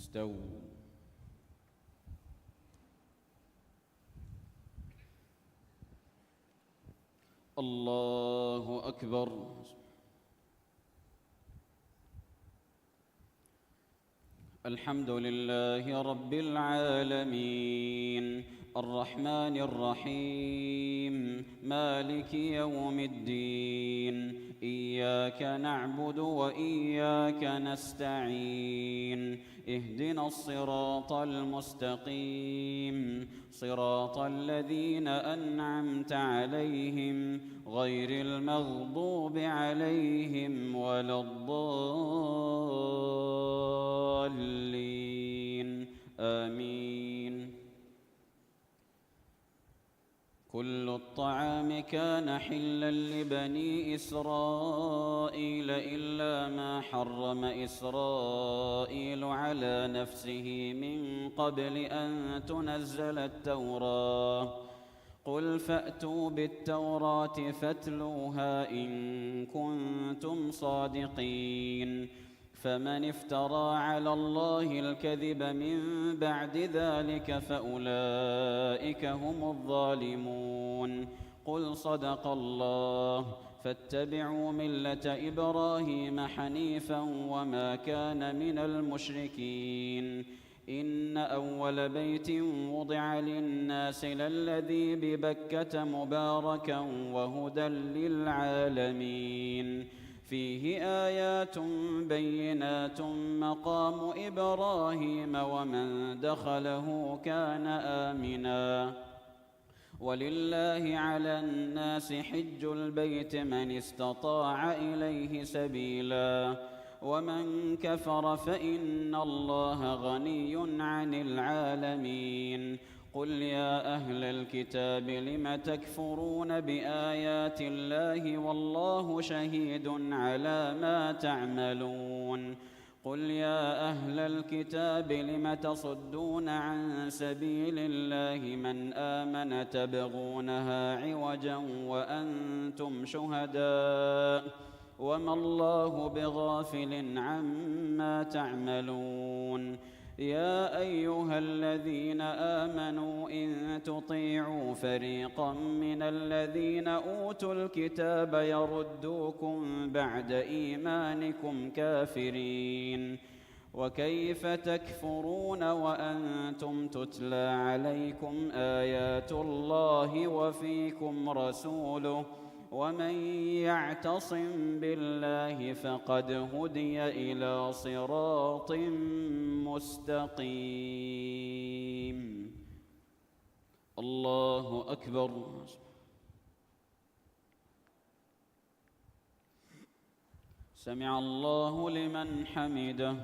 استووا. الله أكبر. الحمد لله رب العالمين الرحمن الرحيم مالك يوم الدين إياك نعبد وإياك نستعين اهدنا الصراط المستقيم صراط الذين أنعمت عليهم غير المغضوب عليهم ولا الضالين آمين. كل الطعام كان حلا لبني إسرائيل إلا ما حرم إسرائيل على نفسه من قبل أن تنزل التوراة. قل فأتوا بالتوراة فاتلوها إن كنتم صادقين. فمن افترى على الله الكذب من بعد ذلك فأولئك هم الظالمون. قل صدق الله فاتبعوا ملة إبراهيم حنيفا وما كان من المشركين. إن أول بيت وضع للناس للذي ببكة مباركا وهدى للعالمين فيه آيات بينات مقام إبراهيم ومن دخله كان آمنا ولله على الناس حج البيت من استطاع إليه سبيلا ومن كفر فإن الله غني عن العالمين. قل يا أهل الكتاب لم تكفرون بآيات الله والله شهيد على ما تعملون. قل يا أهل الكتاب لم تصدون عن سبيل الله من آمن تبغونها عوجا وأنتم شهداء وما الله بغافل عما تعملون. يا أيها الذين آمنوا إن تطيعوا فريقا من الذين أوتوا الكتاب يردوكم بعد إيمانكم كافرين. وكيف تكفرون وأنتم تتلى عليكم آيات الله وفيكم رسوله ومن يعتصم بالله فقد هدي إلى صراط مستقيم. الله أكبر. سمع الله لمن حمده.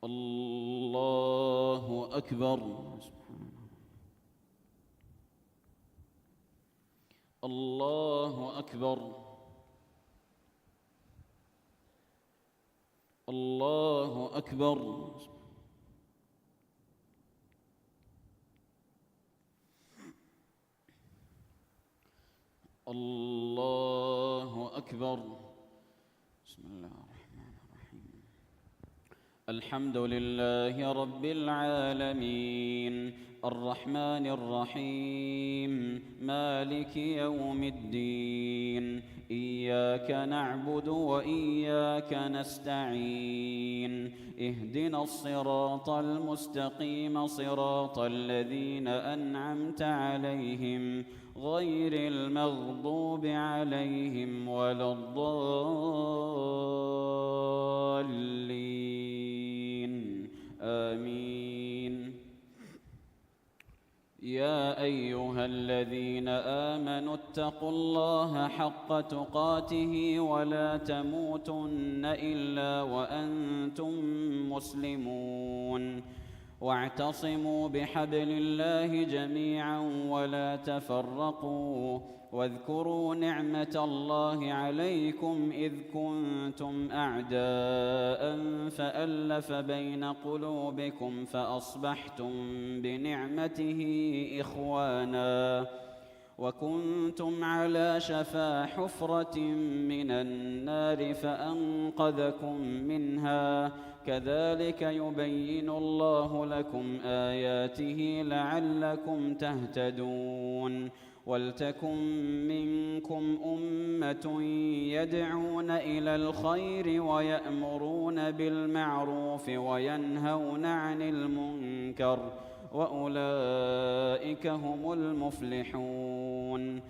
الله أكبر. الله أكبر. الله أكبر. الله أكبر. بسم الله الرحمن الرحيم. الحمد لله رب العالمين الرحمن الرحيم مالك يوم الدين إياك نعبد وإياك نستعين اهدنا الصراط المستقيم صراط الذين أنعمت عليهم غير المغضوب عليهم ولا الضالين آمين. يا أيها الذين آمنوا اتقوا الله حق تقاته ولا تموتن إلا وأنتم مسلمون. واعتصموا بحبل الله جميعا ولا تفرقوا واذكروا نعمة الله عليكم إذ كنتم أعداء فألف بين قلوبكم فأصبحتم بنعمته إخوانا وكنتم على شفا حفرة من النار فأنقذكم منها كذلك يبين الله لكم آياته لعلكم تهتدون ولتكن منكم أمة يدعون إلى الخير ويأمرون بالمعروف وينهون عن المنكر وأولئك هم المفلحون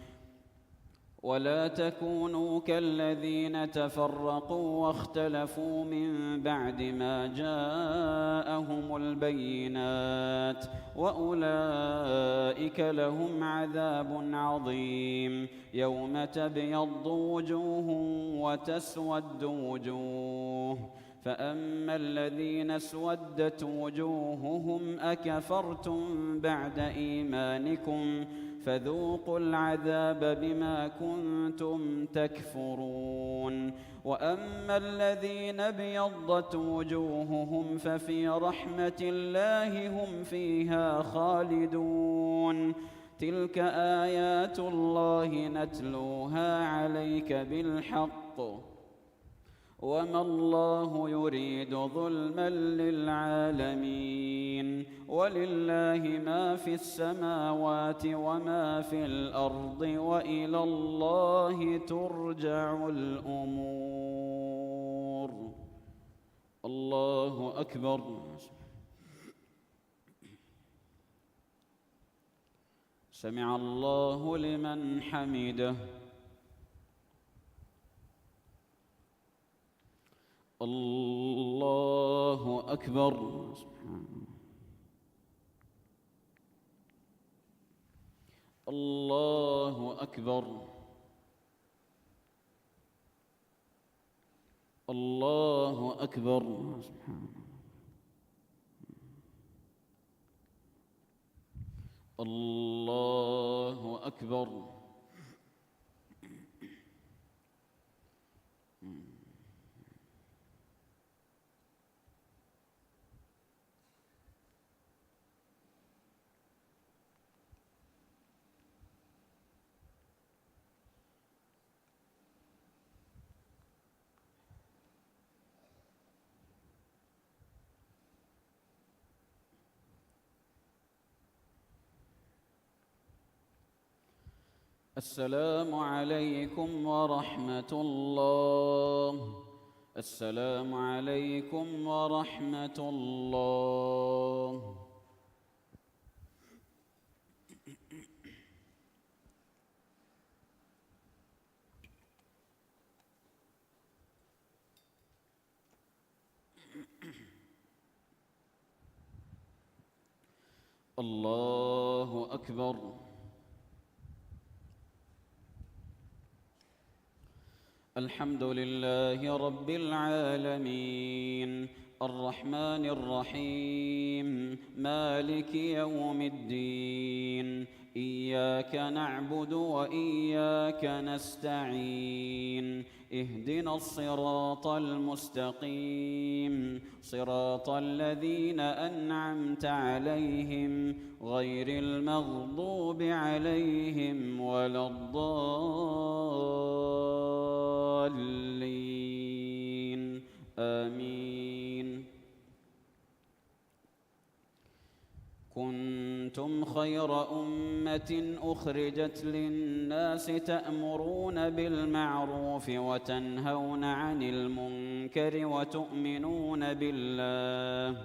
ولا تكونوا كالذين تفرقوا واختلفوا من بعد ما جاءهم البينات وأولئك لهم عذاب عظيم يوم تبيض وجوه وتسود وجوه فأما الذين اسودت وجوههم أكفرتم بعد إيمانكم فذوقوا العذاب بما كنتم تكفرون وأما الذين ابيضت وجوههم ففي رحمة الله هم فيها خالدون تلك آيات الله نتلوها عليك بالحق وما الله يريد ظلما للعالمين ولله ما في السماوات وما في الأرض وإلى الله ترجع الأمور. الله أكبر. سمع الله لمن حمده. الله أكبر. الله أكبر. الله أكبر. الله أكبر. السلام عليكم ورحمة الله. السلام عليكم ورحمة الله. الله أكبر. الحمد لله رب العالمين الرحمن الرحيم مالك يوم الدين إياك نعبد وإياك نستعين اهدنا الصراط المستقيم صراط الذين أنعمت عليهم غير المغضوب عليهم ولا الضالين آمين. كنتم خير أمة أخرجت للناس تأمرون بالمعروف وتنهون عن المنكر وتؤمنون بالله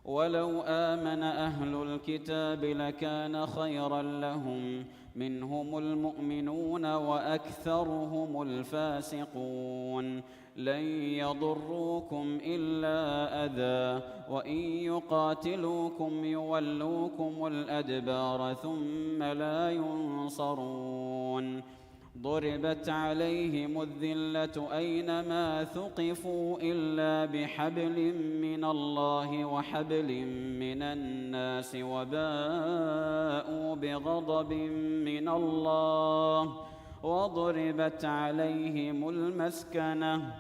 ولو آمن أهل الكتاب لكان خيرا لهم منهم المؤمنون وأكثرهم الفاسقون لن يضروكم إلا أذى وإن يقاتلوكم يولوكم الأدبار ثم لا ينصرون ضربت عليهم الذلة أينما ثقفوا إلا بحبل من الله وحبل من الناس وباءوا بغضب من الله وضربت عليهم المسكنة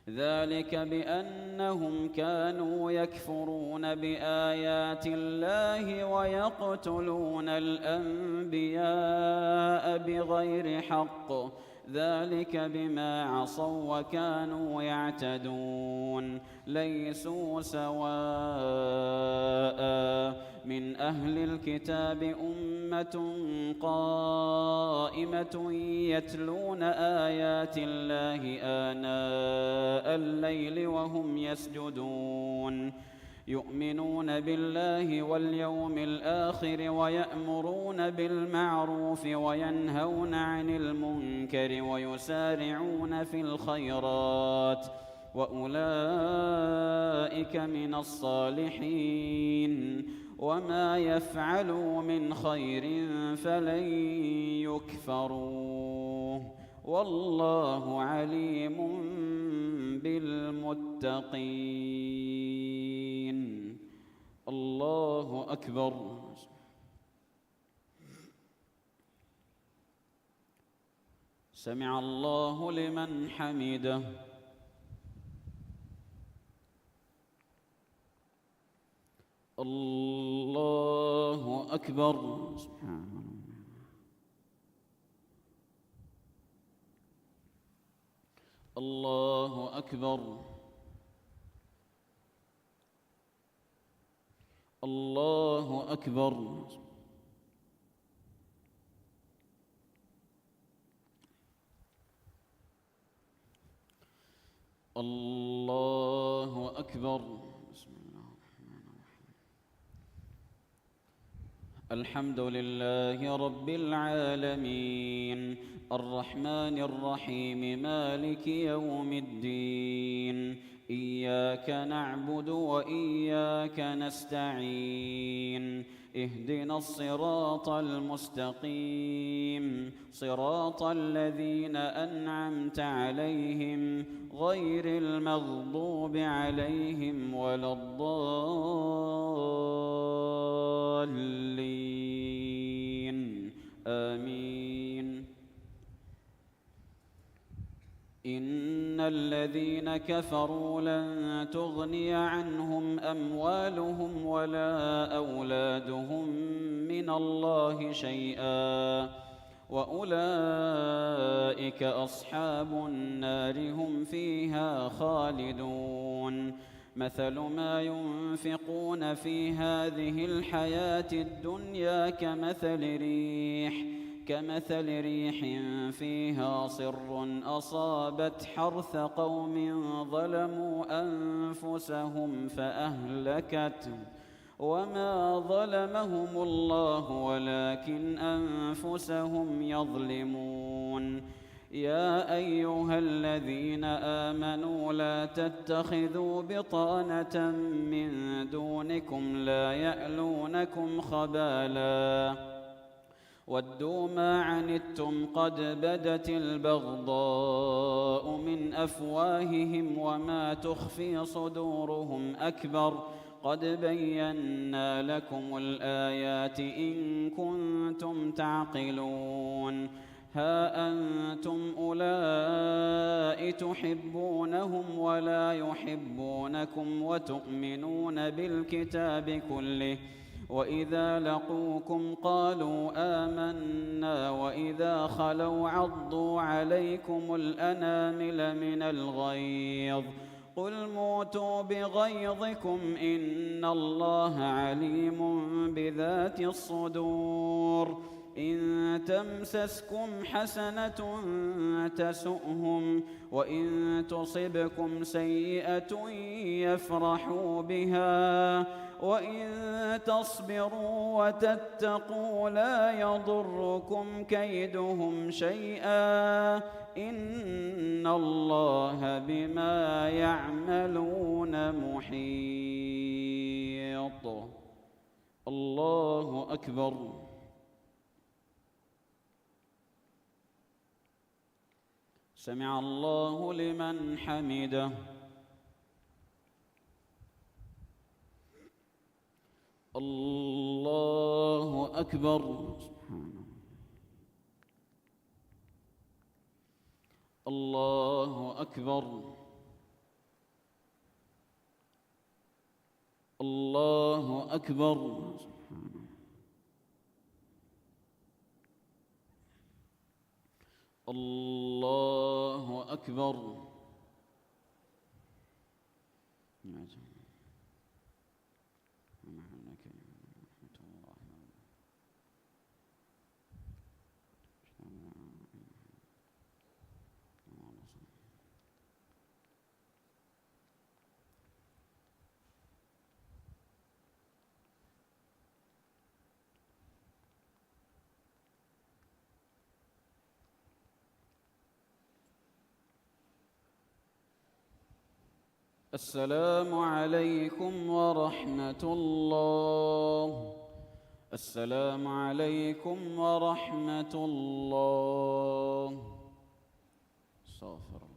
ذلك بأنهم كانوا يكفرون بآيات الله ويقتلون الأنبياء بغير حق، ذلك بما عصوا وكانوا يعتدون. ليسوا سواء من أهل الكتاب أمة قائمة يتلون آيات الله آناء الليل وهم يسجدون، يؤمنون بالله واليوم الآخر ويأمرون بالمعروف وينهون عن المنكر ويسارعون في الخيرات، وأولئك من الصالحين. وما يفعلوا من خير فلن يكفروه، والله عليم بالمتقين. الله أكبر. سمع الله لمن حمده. الله أكبر. الله أكبر. الله أكبر. الله أكبر. بسم الله الرحمن الرحيم. الحمد لله رب العالمين، الرحمن الرحيم، مالك يوم الدين. إياك نعبد وإياك نستعين، اهدنا الصراط المستقيم، صراط الذين أنعمت عليهم غير المغضوب عليهم ولا الضالين. آمين. إن الذين كفروا لن تغني عنهم أموالهم ولا أولادهم من الله شيئا، وأولئك أصحاب النار هم فيها خالدون. مثل ما ينفقون في هذه الحياة الدنيا كمثل ريح فيها صر أصابت حرث قوم ظلموا أنفسهم فأهلكته، وما ظلمهم الله ولكن أنفسهم يظلمون. يا أيها الذين آمنوا لا تتخذوا بطانة من دونكم لا يألونكم خبالا ودوا ما عنتم قد بدت البغضاء من أفواههم وما تخفي صدورهم أكبر قد بينا لكم الآيات إن كنتم تعقلون. ها أنتم أولئك تحبونهم ولا يحبونكم وتؤمنون بالكتاب كله، وإذا لقوكم قالوا آمنا وإذا خلوا عضوا عليكم الأنامل من الغيظ قل موتوا بغيظكم إن الله عليم بذات الصدور. إن تمسسكم حسنة تسؤهم وإن تصبكم سيئة يفرحوا بها وإن تصبروا وتتقوا لا يضركم كيدهم شيئا إن الله بما يعملون محيط. الله أكبر. سمع الله لمن حمده. الله أكبر. الله أكبر. الله أكبر. الله أكبر. السلام عليكم ورحمة الله. السلام عليكم ورحمة الله. استغفر الله.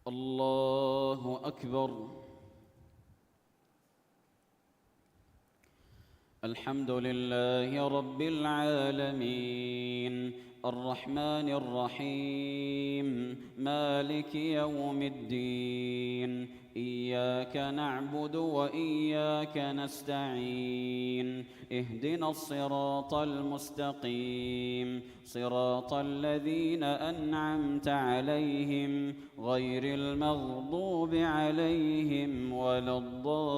الله أكبر. الحمد لله رب العالمين الرحمن الرحيم مالك يوم الدين إياك نعبد وإياك نستعين اهدنا الصراط المستقيم صراط الذين أنعمت عليهم غير المغضوب عليهم ولا الضالين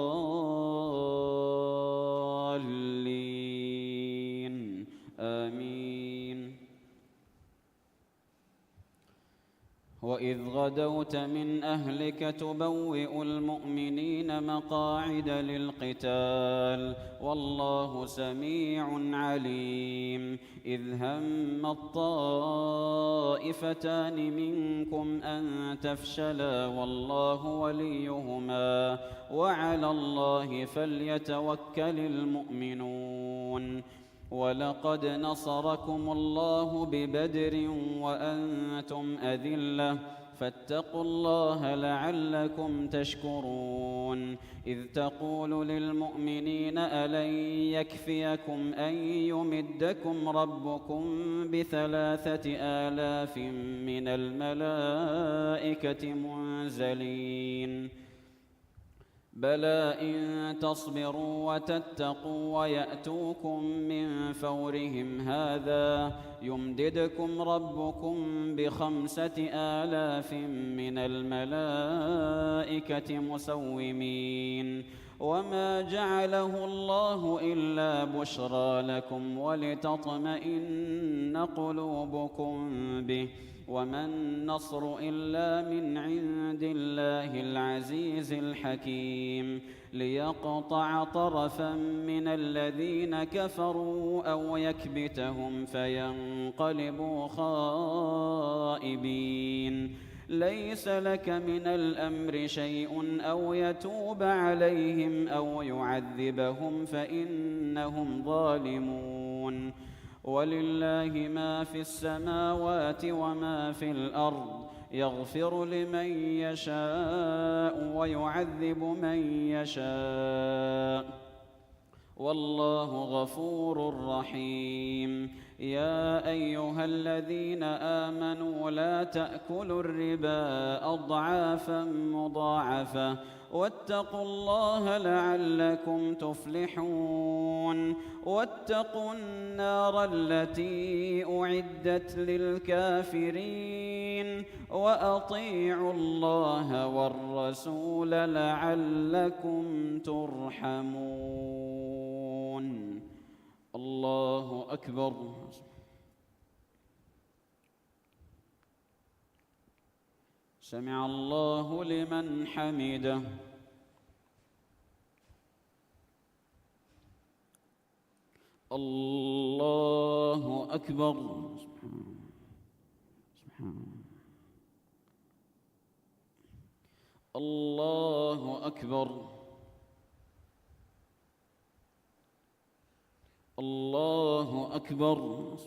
آمين. وإذ غدوت من أهلك تبوئ المؤمنين مقاعد للقتال والله سميع عليم. إذ هم الطائفتان منكم أن تفشلا والله وليهما وعلى الله فليتوكل المؤمنون. ولقد نصركم الله ببدر وأنتم أذلة فاتقوا الله لعلكم تشكرون. إذ تقول للمؤمنين ألن يكفيكم أن يمدكم ربكم ب3,000 من الملائكة منزلين بلى إن تصبروا وتتقوا ويأتوكم من فورهم هذا يمددكم ربكم ب5,000 من الملائكة مسومين. وما جعله الله إلا بشرى لكم ولتطمئن قلوبكم به وما النصر إلا من عند الله العزيز الحكيم. ليقطع طرفا من الذين كفروا أو يكبتهم فينقلبوا خائبين. ليس لك من الأمر شيء أو يتوب عليهم أو يعذبهم فإنهم ظالمون. ولله ما في السماوات وما في الأرض يغفر لمن يشاء ويعذب من يشاء والله غفور رحيم. يا أيها الذين آمنوا لا تأكلوا الربا أضعافا مضاعفة واتقوا الله لعلكم تفلحون. واتقوا النار التي أعدت للكافرين وأطيعوا الله والرسول لعلكم ترحمون. الله أكبر. سمع الله لمن حمده. الله أكبر. الله أكبر. الله أكبر.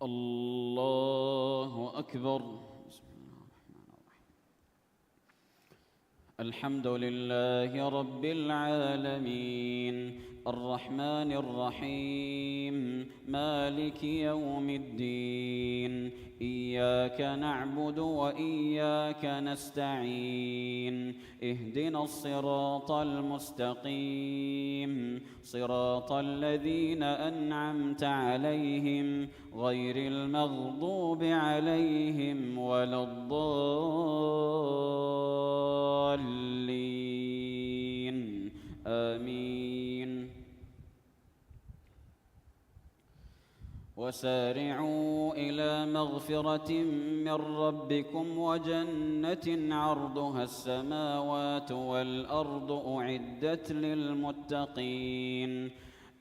الله أكبر. الحمد لله رب العالمين الرحمن الرحيم مالك يوم الدين إياك نعبد وإياك نستعين اهدنا الصراط المستقيم صراط الذين أنعمت عليهم غير المغضوب عليهم ولا الضالين آمين. وسارعوا إلى مغفرة من ربكم وجنة عرضها السماوات والأرض أعدت للمتقين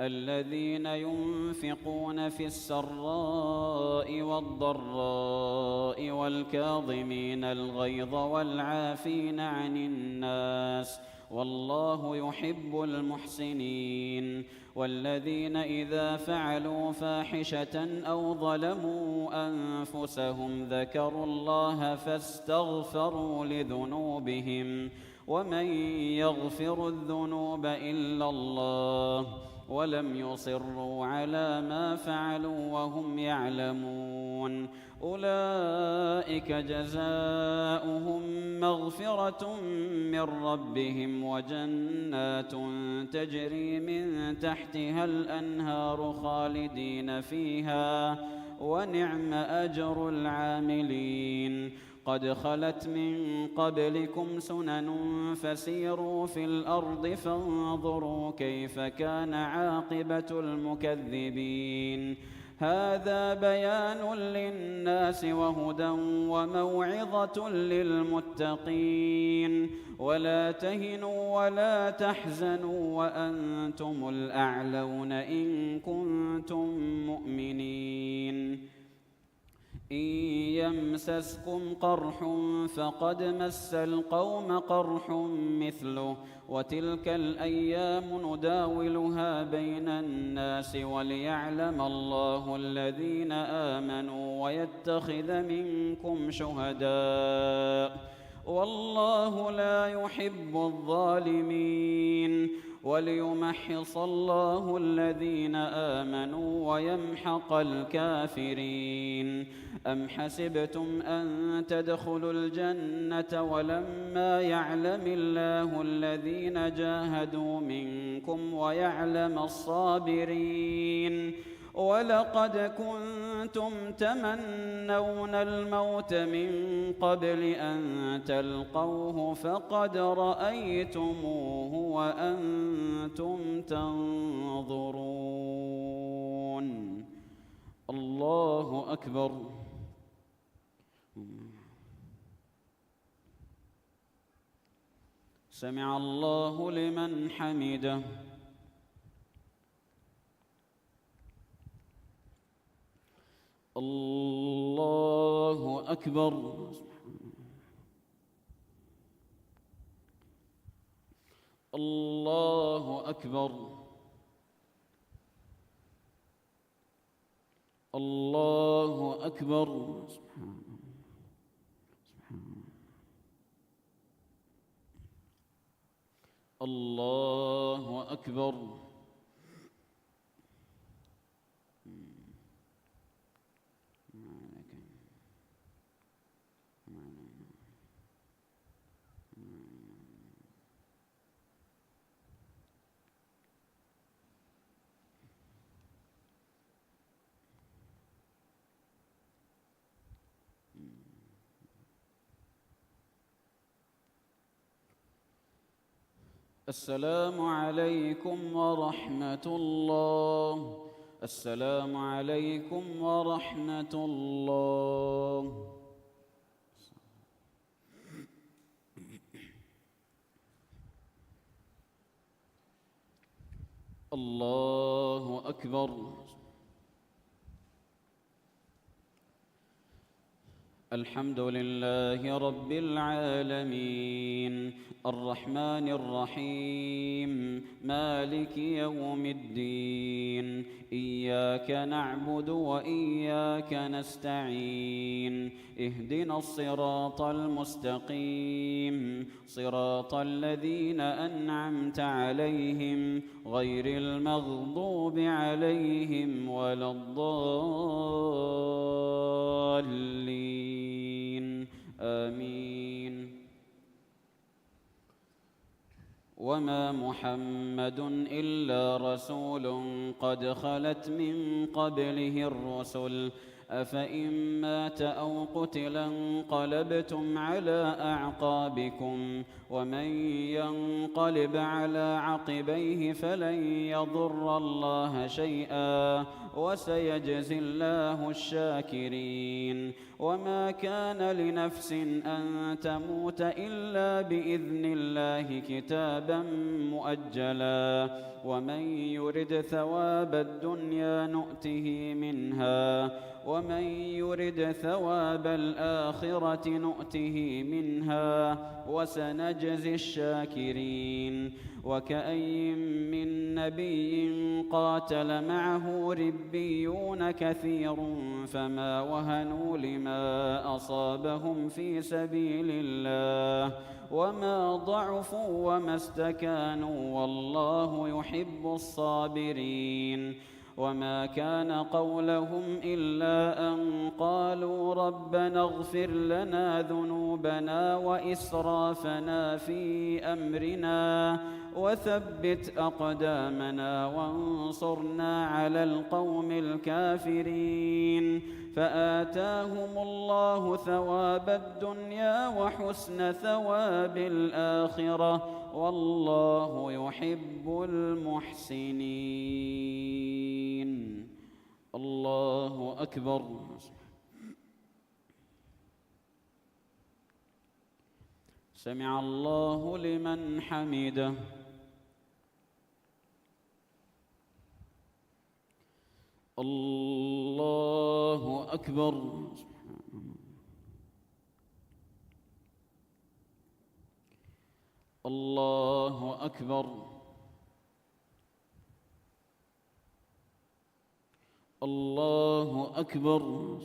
الذين ينفقون في السراء والضراء والكاظمين الغيظ والعافين عن الناس والله يحب المحسنين والذين إذا فعلوا فاحشة أو ظلموا أنفسهم ذكروا الله فاستغفروا لذنوبهم ومن يغفر الذنوب إلا الله ولم يصروا على ما فعلوا وهم يعلمون أولئك جزاؤهم مغفرة من ربهم وجنات تجري من تحتها الأنهار خالدين فيها ونعم أجر العاملين. قد خلت من قبلكم سنن فسيروا في الأرض فانظروا كيف كان عاقبة المكذبين. هذا بيان للناس وهدى وموعظة للمتقين. ولا تهنوا ولا تحزنوا وأنتم الأعلون إن كنتم مؤمنين. إن يمسسكم قرح فقد مس القوم قرح مثله وتلك الأيام نداولها بين الناس وليعلم الله الذين آمنوا ويتخذ منكم شهداء والله لا يحب الظالمين وليمحص الله الذين آمنوا ويمحق الكافرين. أم حسبتم أن تدخلوا الجنة ولما يعلم الله الذين جاهدوا منكم ويعلم الصابرين. ولقد كنتم تمنون الموت من قبل أن تلقوه فقد رأيتموه وأنتم تنظرون. الله أكبر. سمع الله لمن حمده. الله أكبر. الله أكبر. الله أكبر. الله أكبر. السلام عليكم ورحمة الله. السلام عليكم ورحمة الله. الله أكبر. الحمد لله رب العالمين الرحمن الرحيم مالك يوم الدين إياك نعبد وإياك نستعين اهدنا الصراط المستقيم صراط الذين أنعمت عليهم غير المغضوب عليهم ولا الضالين آمين. وما محمد إلا رسول قد خلت من قبله الرسل أفإن مات أو قتل انقلبتم على أعقابكم ومن ينقلب على عقبيه فلن يضر الله شيئا وسيجزي الله الشاكرين. وما كان لنفس أن تموت إلا بإذن الله كتابا مؤجلا ومن يرد ثواب الدنيا نؤته منها ومن يرد ثواب الآخرة نؤته منها وسنجزي الشاكرين. وكأي من نبي قاتل معه ربيون كثير فما وهنوا لما أصابهم في سبيل الله وما ضعفوا وما استكانوا والله يحب الصابرين. وما كان قولهم إلا أن قالوا ربنا اغفر لنا ذنوبنا وإسرافنا في أمرنا وثبت أقدامنا وانصرنا على القوم الكافرين. فآتاهم الله ثواب الدنيا وحسن ثواب الآخرة والله يحب المحسنين. الله أكبر. سمع الله لمن حمده. الله أكبر. الله أكبر. الله أكبر.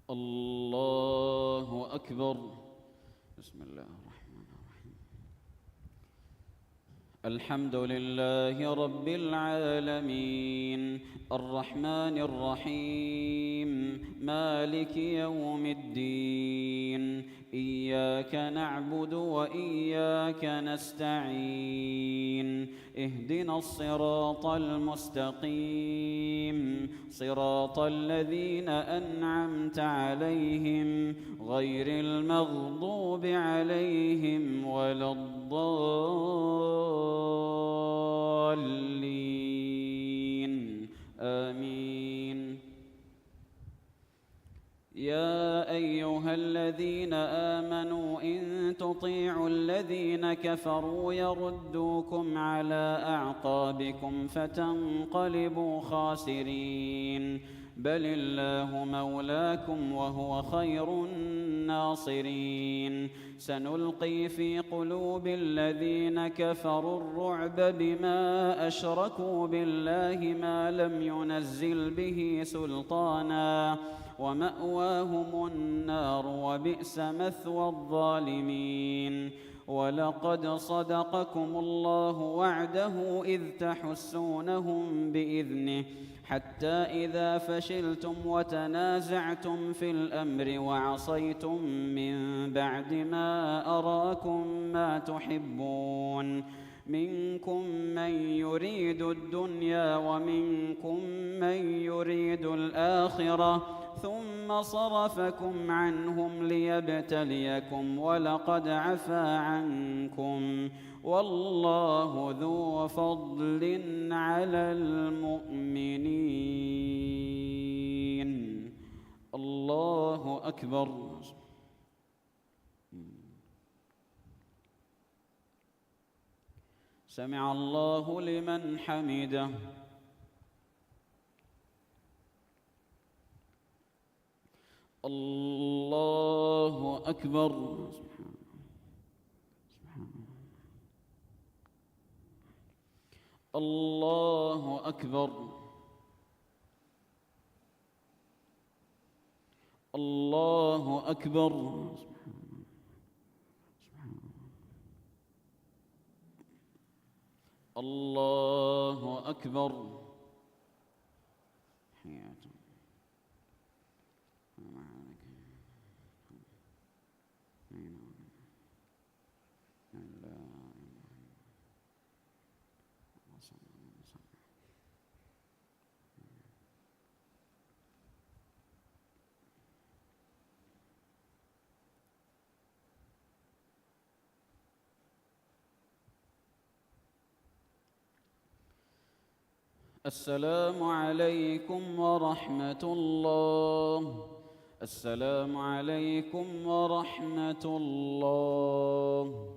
الله أكبر. بسم الله الرحمن الرحيم. الحمد لله رب العالمين الرحمن الرحيم مالك يوم الدين إياك نعبد وإياك نستعين اهدنا الصراط المستقيم صراط الذين أنعمت عليهم غير المغضوب عليهم ولا الضالين آمين. يا أيها الذين آمنوا إن تطيعوا الذين كفروا يردوكم على أعقابكم فتنقلبوا خاسرين بل الله مولاكم وهو خير الناصرين. سنلقي في قلوب الذين كفروا الرعب بما أشركوا بالله ما لم ينزل به سلطانا ومأواهم النار وبئس مثوى الظالمين. ولقد صدقكم الله وعده إذ تحسونهم بإذنه حتى إذا فشلتم وتنازعتم في الأمر وعصيتم من بعد ما أراكم ما تحبون منكم من يريد الدنيا ومنكم من يريد الآخرة ثم صرفكم عنهم ليبتليكم ولقد عفا عنكم والله ذو فضل على المؤمنين. الله الله أكبر. سمع الله لمن حمده. الله أكبر. الله أكبر. الله أكبر. الله أكبر. السلام عليكم ورحمة الله. السلام عليكم ورحمة الله.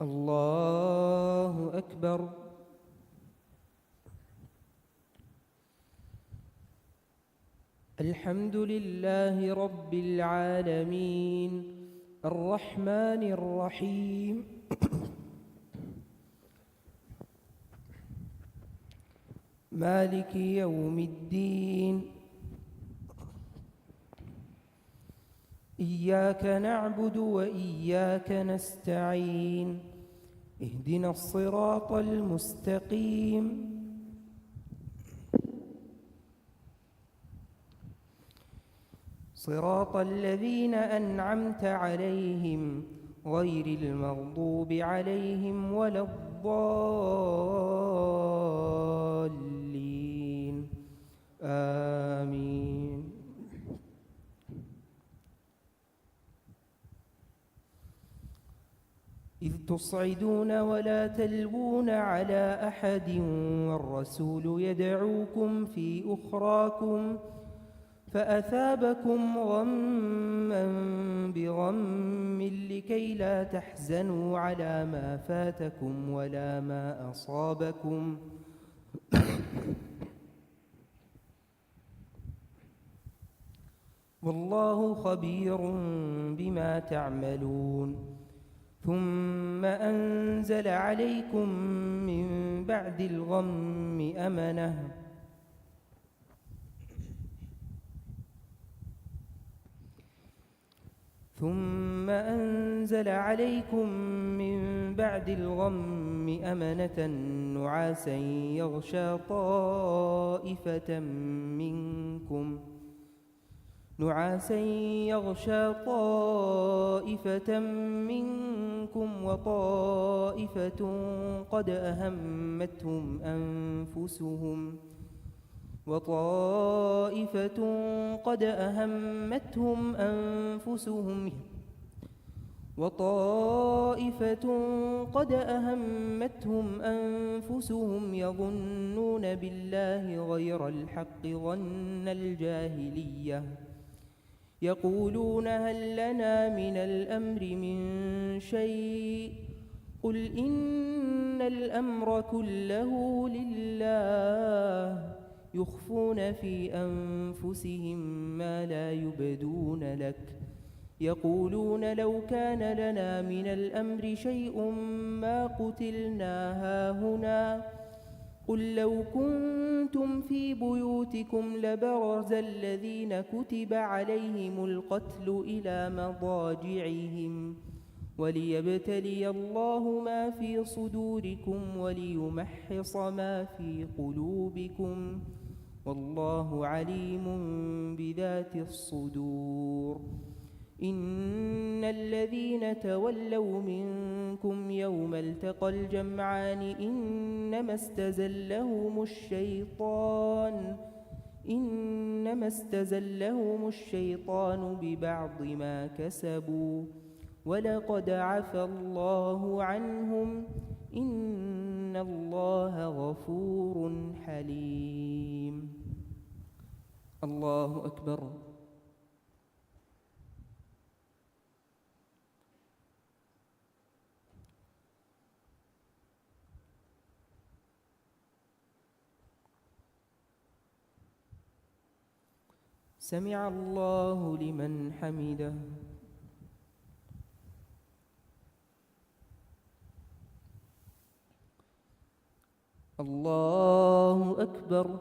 الله أكبر. الحمد لله رب العالمين الرحمن الرحيم مالك يوم الدين. إياك نعبد وإياك نستعين. اهدنا الصراط المستقيم صراط الذين أنعمت عليهم غير المغضوب عليهم ولا الضالين. آمين. إذ تصعدون ولا تلوون على أحد والرسول يدعوكم في أخراكم فأثابكم غما بغم لكي لا تحزنوا على ما فاتكم ولا ما أصابكم والله خبير بما تعملون. ثم أنزل عليكم من بعد الغم أمنة نعاسا يغشى طائفة منكم وطائفة قد أهمتهم أنفسهم يظنون بالله غير الحق ظن الجاهلية يقولون هل لنا من الأمر من شيء قل إن الأمر كله لله يخفون في أنفسهم ما لا يبدون لك يقولون لو كان لنا من الأمر شيء ما قتلنا هاهنا قل لو كنتم في بيوتكم لبرز الذين كتب عليهم القتل إلى مضاجعهم وليبتلي الله ما في صدوركم وليمحص ما في قلوبكم والله عليم بذات الصدور إن الذين تولوا منكم يوم التقى الجمعان إنما استزلهم الشيطان ببعض ما كسبوا ولقد عفى الله عنهم إن الله غفور حليم. الله أكبر. سمع الله لمن حمده. الله أكبر.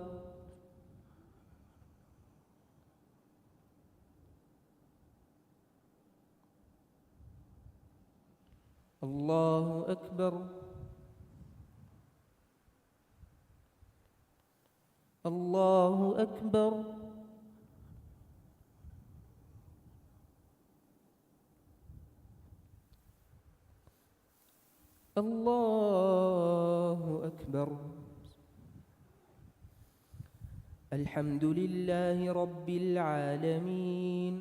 الله أكبر. الله أكبر. الله أكبر. الحمد لله رب العالمين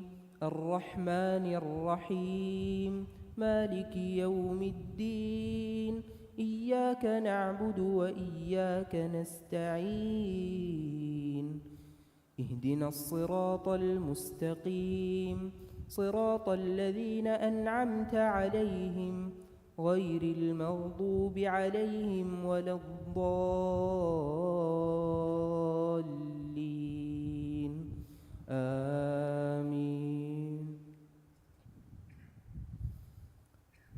الرحمن الرحيم مالك يوم الدين إياك نعبد وإياك نستعين اهدنا الصراط المستقيم صراط الذين أنعمت عليهم غير المغضوب عليهم ولا الضالين آمين.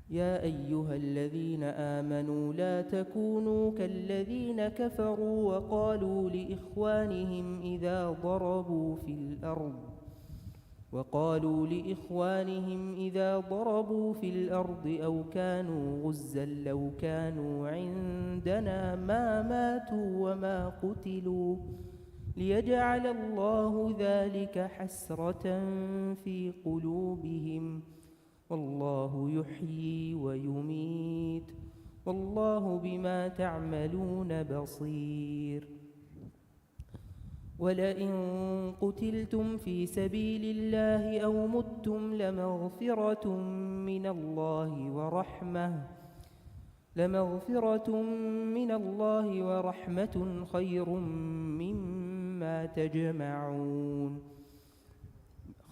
يا أيها الذين آمنوا لا تكونوا كالذين كفروا وقالوا لإخوانهم إذا ضربوا في الأرض أو كانوا غزا لو كانوا عندنا ما ماتوا وما قتلوا ليجعل الله ذلك حسرة في قلوبهم والله يحيي ويميت والله بما تعملون بصير. ولئن قتلتم في سبيل الله أو متم لمغفرة من الله ورحمة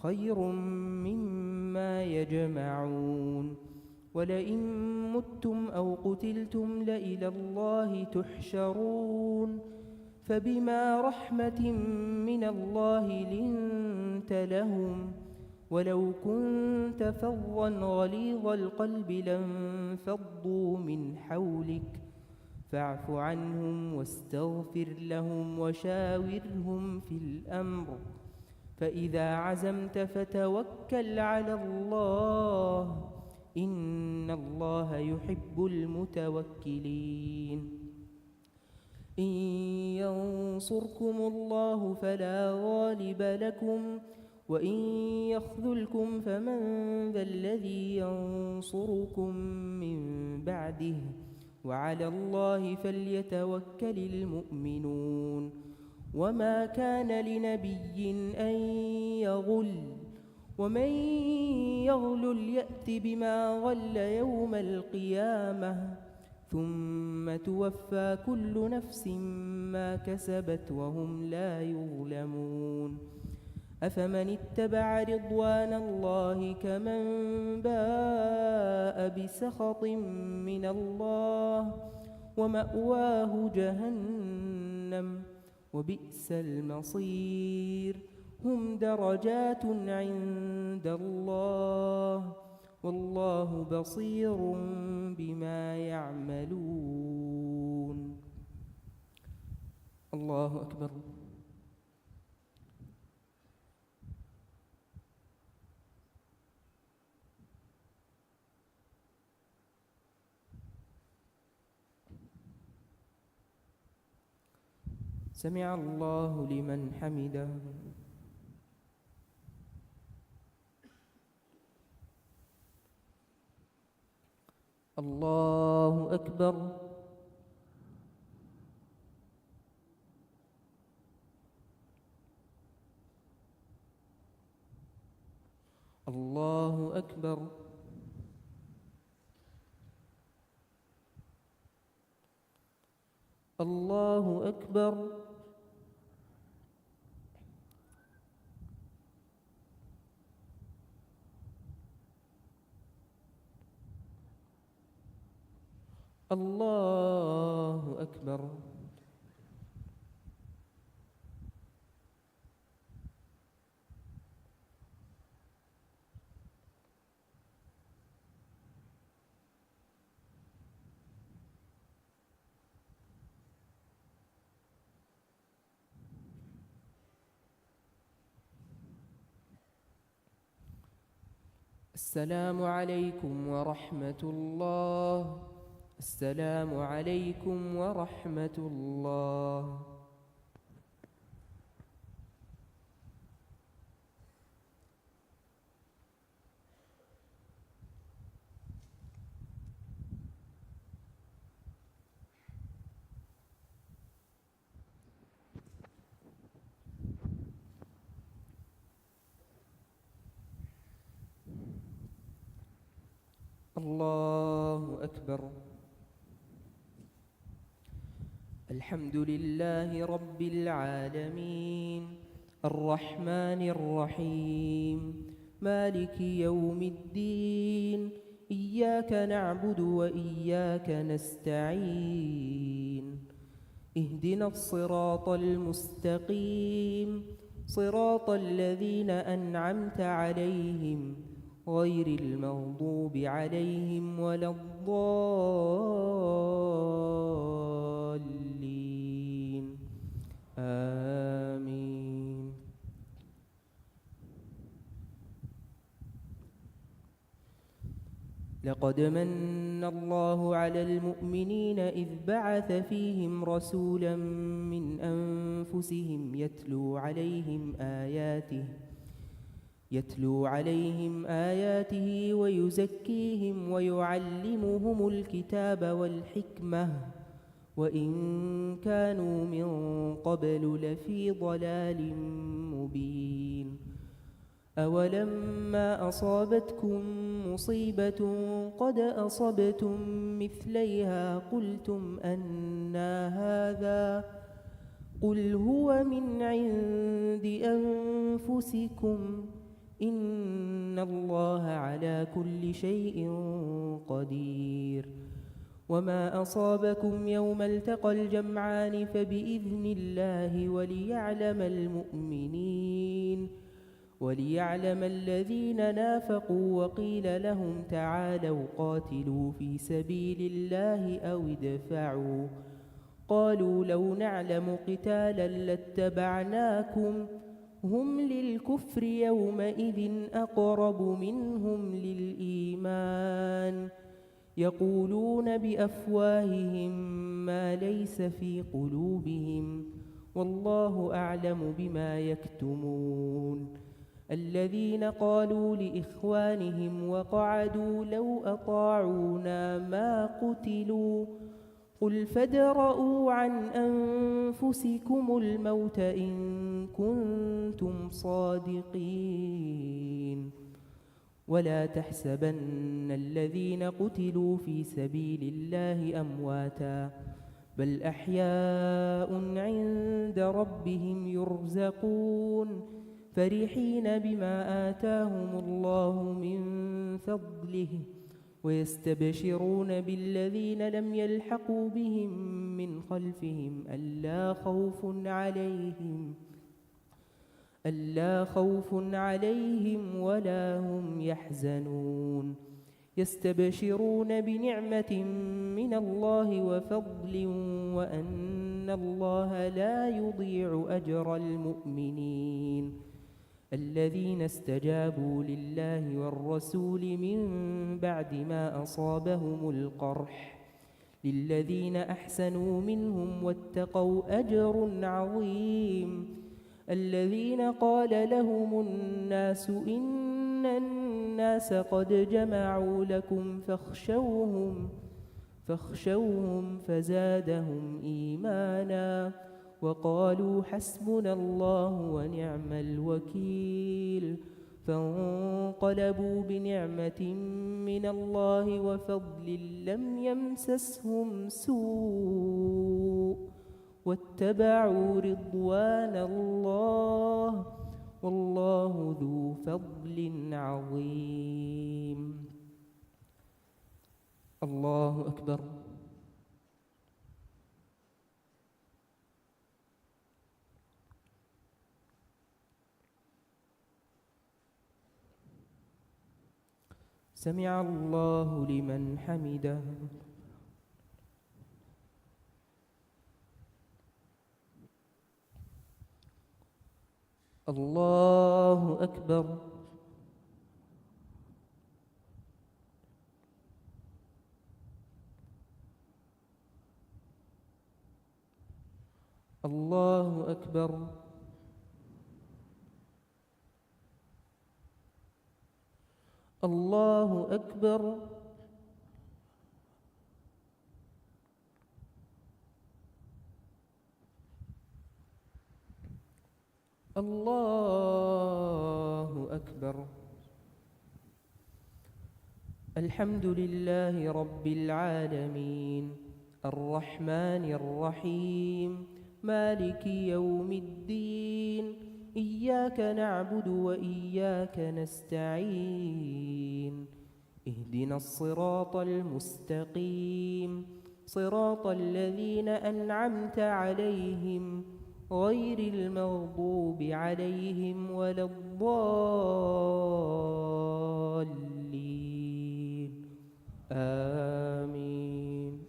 خير مما يجمعون ولئن متم أو قتلتم لإلى الله تحشرون فبما رحمة من الله لنت لهم ولو كنت فظا غليظ القلب لانفضوا من حولك فاعف عنهم واستغفر لهم وشاورهم في الأمر فإذا عزمت فتوكل على الله إن الله يحب المتوكلين. إن ينصركم الله فلا غالب لكم وإن يخذلكم فمن ذا الذي ينصركم من بعده وعلى الله فليتوكل المؤمنون. وما كان لنبي أن يغل ومن يغلل يأت بما غل يوم القيامة ثم توفى كل نفس ما كسبت وهم لا يظلمون. أفمن اتبع رضوان الله كمن باء بسخط من الله ومأواه جهنم وبئس المصير هم درجات عند الله والله بصير بما يعملون. الله أكبر. سمع الله لمن حمده. الله أكبر. الله أكبر. الله أكبر. الله أكبر. السلام عليكم ورحمة الله. السلام عليكم ورحمة الله. الله أكبر. الحمد لله رب العالمين الرحمن الرحيم مالك يوم الدين إياك نعبد وإياك نستعين اهدنا الصراط المستقيم صراط الذين أنعمت عليهم غير المغضوب عليهم ولا الضالين آمين. لقد من الله على المؤمنين إذ بعث فيهم رسولا من أنفسهم يتلو عليهم آياته ويزكيهم ويعلمهم الكتاب والحكمة وإن كانوا من قبل لفي ضلال مبين. أولما أصابتكم مصيبة قد أصبتم مثليها قلتم أنى هذا قل هو من عند أنفسكم إن الله على كل شيء قدير. وما أصابكم يوم التقى الجمعان فبإذن الله وليعلم الذين نافقوا وقيل لهم تعالوا قاتلوا في سبيل الله أو ادفعوا قالوا لو نعلم قتالا لاتبعناكم هم للكفر يومئذ أقرب منهم للإيمان يقولون بأفواههم ما ليس في قلوبهم والله أعلم بما يكتمون. الذين قالوا لإخوانهم وقعدوا لو أطاعونا ما قتلوا قل فادرءوا عن أنفسكم الموت إن كنتم صادقين. ولا تحسبن الذين قتلوا في سبيل الله أمواتا بل أحياء عند ربهم يرزقون فرحين بما آتاهم الله من فضله ويستبشرون بالذين لم يلحقوا بهم من خلفهم ألا خوف عليهم ولا هم يحزنون يستبشرون بنعمة من الله وفضل وأن الله لا يضيع أجر المؤمنين الذين استجابوا لله والرسول من بعد ما أصابهم القرح للذين أحسنوا منهم واتقوا أجر عظيم الذين قال لهم الناس إن الناس قد جمعوا لكم فاخشوهم فزادهم إيمانا وقالوا حسبنا الله ونعم الوكيل فانقلبوا بنعمة من الله وفضل لم يمسسهم سوء واتبعوا رضوان الله والله ذو فضل عظيم. الله أكبر. سمع الله لمن حمده. الله أكبر. الله أكبر. الله أكبر. الله أكبر. الحمد لله رب العالمين الرحمن الرحيم مالك يوم الدين إياك نعبد وإياك نستعين اهدنا الصراط المستقيم صراط الذين أنعمت عليهم غير المغضوب عليهم ولا الضالين آمين.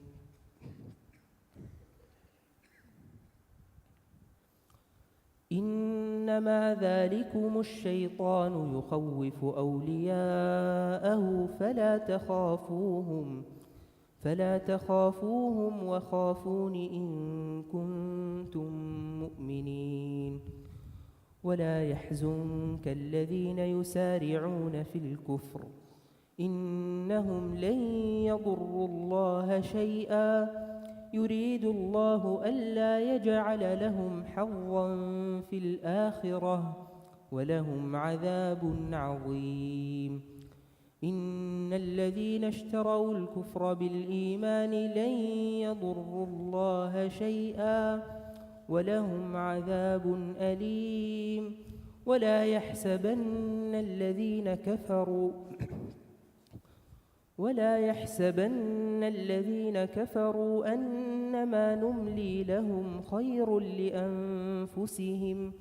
إنما ذلكم الشيطان يخوف أولياءه فلا تخافوهم وخافون إن كنتم مؤمنين ولا يحزنك الذين يسارعون في الكفر إنهم لن يضروا الله شيئا يريد الله ألا يجعل لهم حظا في الآخرة ولهم عذاب عظيم. إن الذين اشتروا الكفر بالإيمان لن يضروا الله شيئا ولهم عذاب أليم. ولا يحسبن الذين كفروا أنما نملي لهم خير لأنفسهم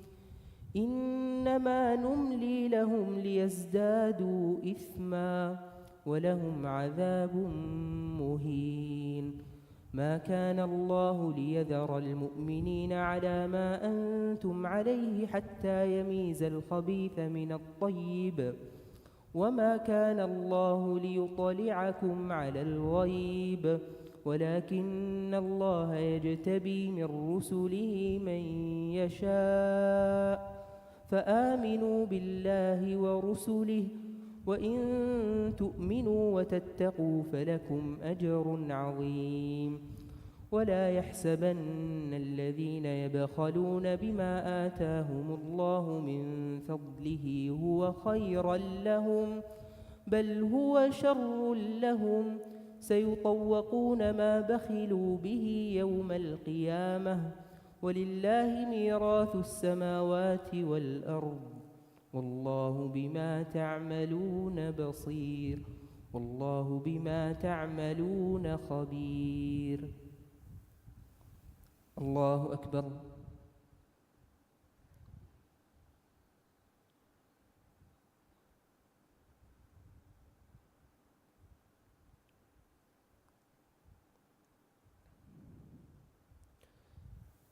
إنما نملي لهم ليزدادوا إثما ولهم عذاب مهين. ما كان الله ليذر المؤمنين على ما أنتم عليه حتى يميز الخبيث من الطيب وما كان الله ليطلعكم على الغيب ولكن الله يجتبي من رسله من يشاء فآمنوا بالله ورسله وإن تؤمنوا وتتقوا فلكم أجر عظيم. ولا يحسبن الذين يبخلون بما آتاهم الله من فضله هو خيرا لهم بل هو شر لهم سيطوقون ما بخلوا به يوم القيامة ولله ميراث السماوات والأرض والله بما تعملون بصير والله بما تعملون خبير. الله أكبر.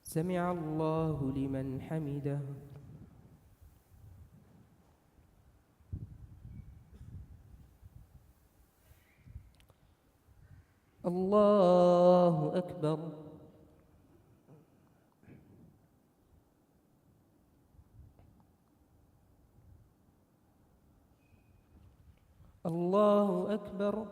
سمع الله لمن حمده. الله أكبر. الله أكبر.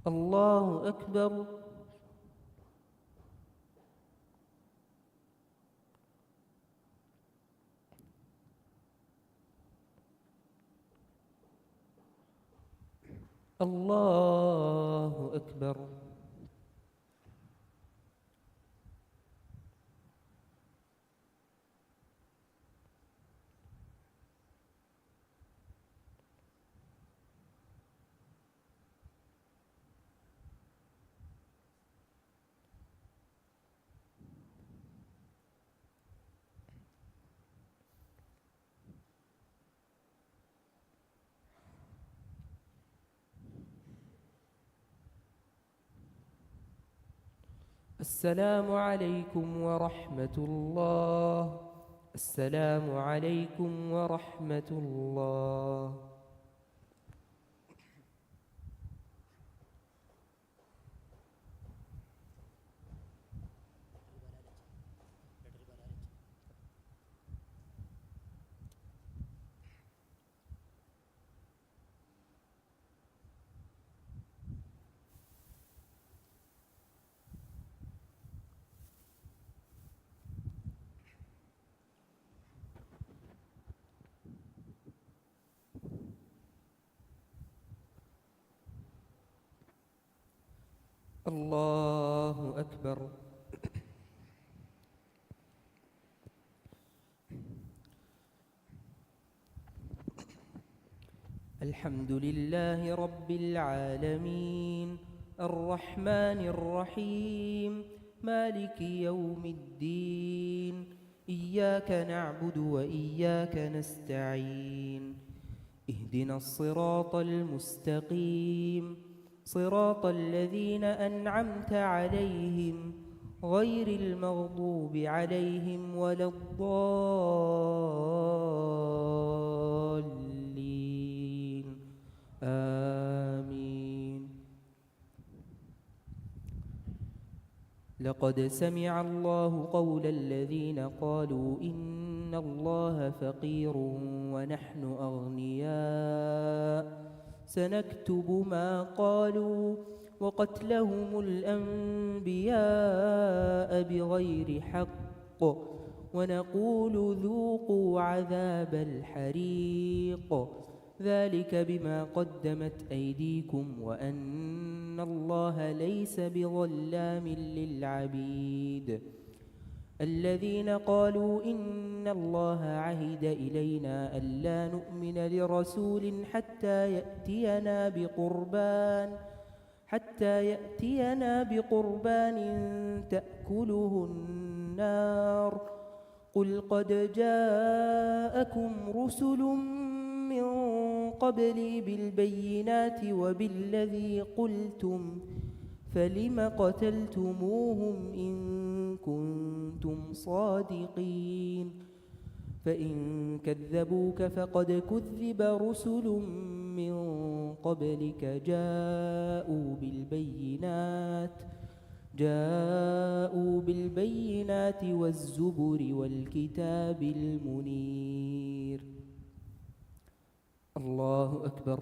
الله أكبر. الله أكبر. السلام عليكم ورحمة الله. السلام عليكم ورحمة الله. الله أكبر. الحمد لله رب العالمين الرحمن الرحيم مالك يوم الدين إياك نعبد وإياك نستعين اهدنا الصراط المستقيم صراط الذين أنعمت عليهم غير المغضوب عليهم ولا الضالين آمين. لقد سمع الله قول الذين قالوا إن الله فقير ونحن أغنياء سنكتب ما قالوا وقتلهم الأنبياء بغير حق ونقول ذوقوا عذاب الحريق ذلك بما قدمت أيديكم وأن الله ليس بظلام للعبيد. الذين قالوا إن الله عهد إلينا ألا نؤمن لرسول حتى يأتينا بقربان تأكله النار قل قد جاءكم رسل من قبلي بالبينات وبالذي قلتم فلم قتلتموهم إن كنتم صادقين فإن كذبوك فقد كذب رسل من قبلك جاءوا بالبينات والزبر والكتاب المنير. الله أكبر.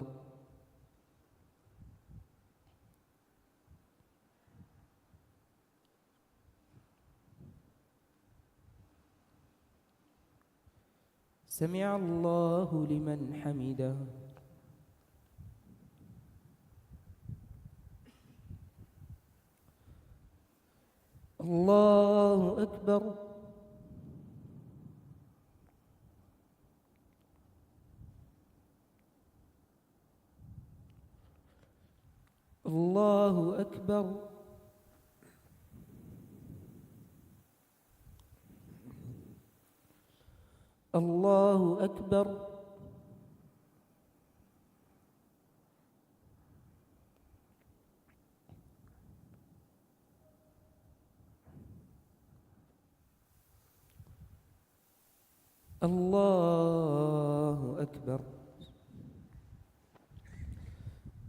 سمع الله لمن حمده. الله أكبر الله أكبر الله أكبر الله أكبر.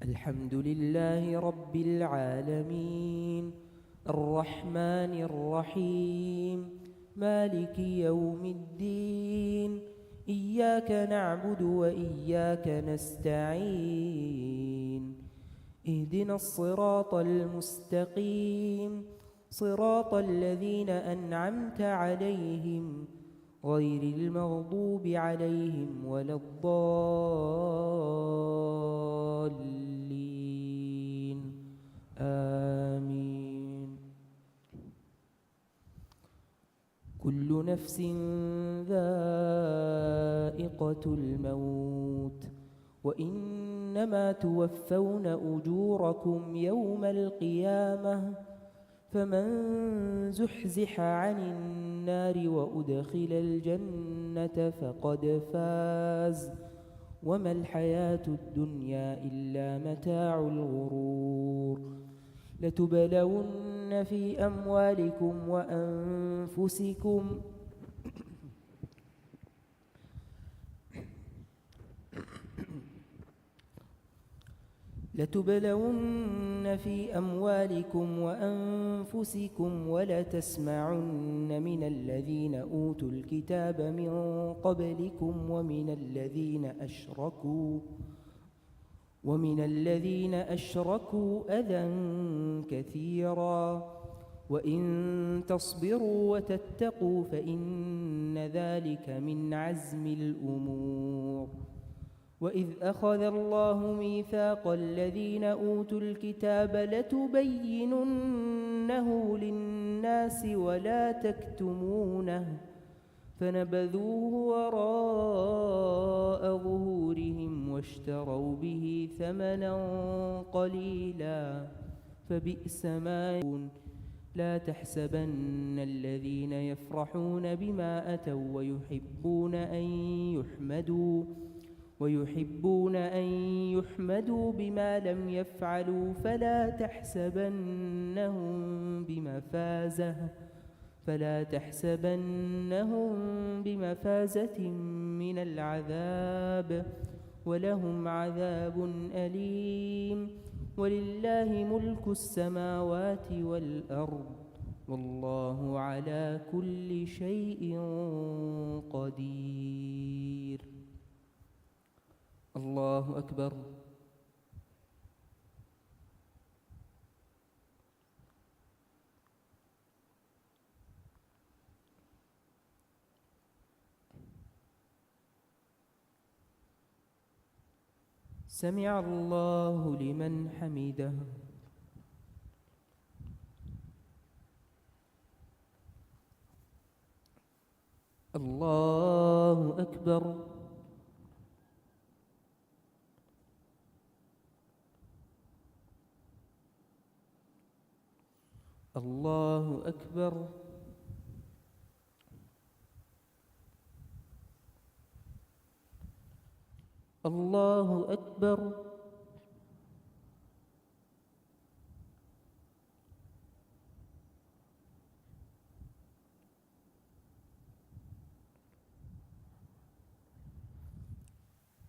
الحمد لله رب العالمين الرحمن الرحيم مالك يوم الدين إياك نعبد وإياك نستعين اهدنا الصراط المستقيم صراط الذين أنعمت عليهم غير المغضوب عليهم ولا الضالين آمين. كل نفس ذائقة الموت وإنما توفون أجوركم يوم القيامة فمن زحزح عن النار وأدخل الجنة فقد فاز وما الحياة الدنيا إلا متاع الغرور. لتبلون في أموالكم وأنفسكم ولتسمعن من الذين أوتوا الكتاب من قبلكم ومن الذين أشركوا أذى كثيرا وإن تصبروا وتتقوا فإن ذلك من عزم الأمور. وإذ أخذ الله ميثاق الذين أوتوا الكتاب لتبيننه للناس ولا تكتمونه فنبذوه وراء ظهورهم واشتروا به ثمنا قليلا فبئس ما يكون. لا تحسبن الذين يفرحون بما أتوا ويحبون أن يحمدوا بما لم يفعلوا فلا تحسبنهم بمفازة من العذاب ولهم عذاب أليم. ولله ملك السماوات والأرض والله على كل شيء قدير. الله أكبر. سمع الله لمن حمده. الله أكبر. الله أكبر. الله أكبر.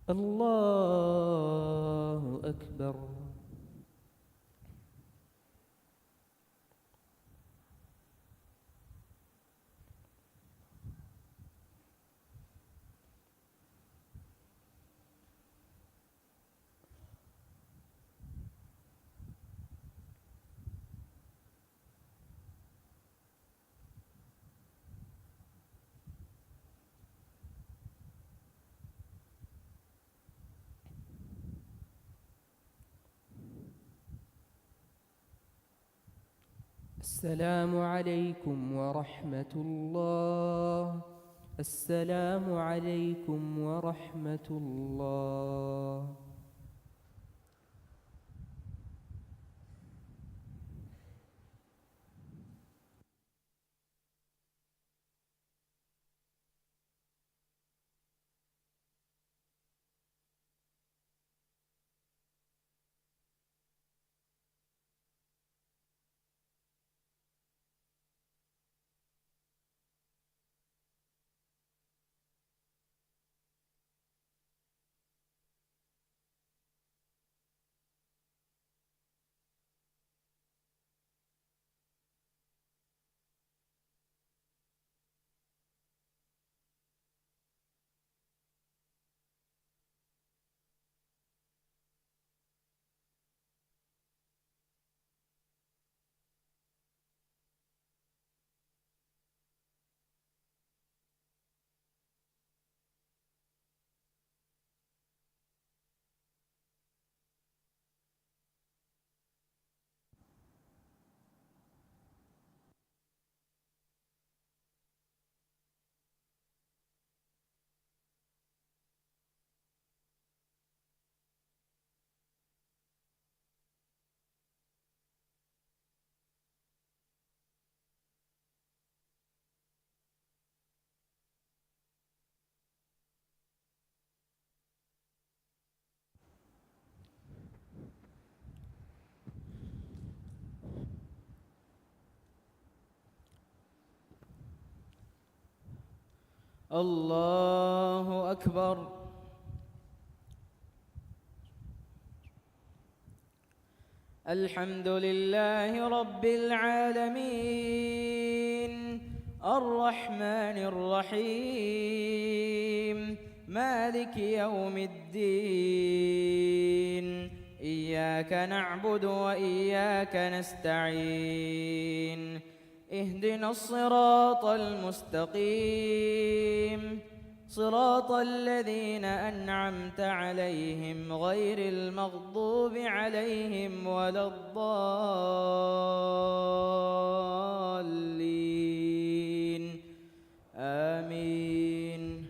الله أكبر. السلام عليكم ورحمة الله. السلام عليكم ورحمة الله. الله أكبر. الحمد لله رب العالمين الرحمن الرحيم مالك يوم الدين إياك نعبد وإياك نستعين اهدنا الصراط المستقيم صراط الذين أنعمت عليهم غير المغضوب عليهم ولا الضالين آمين.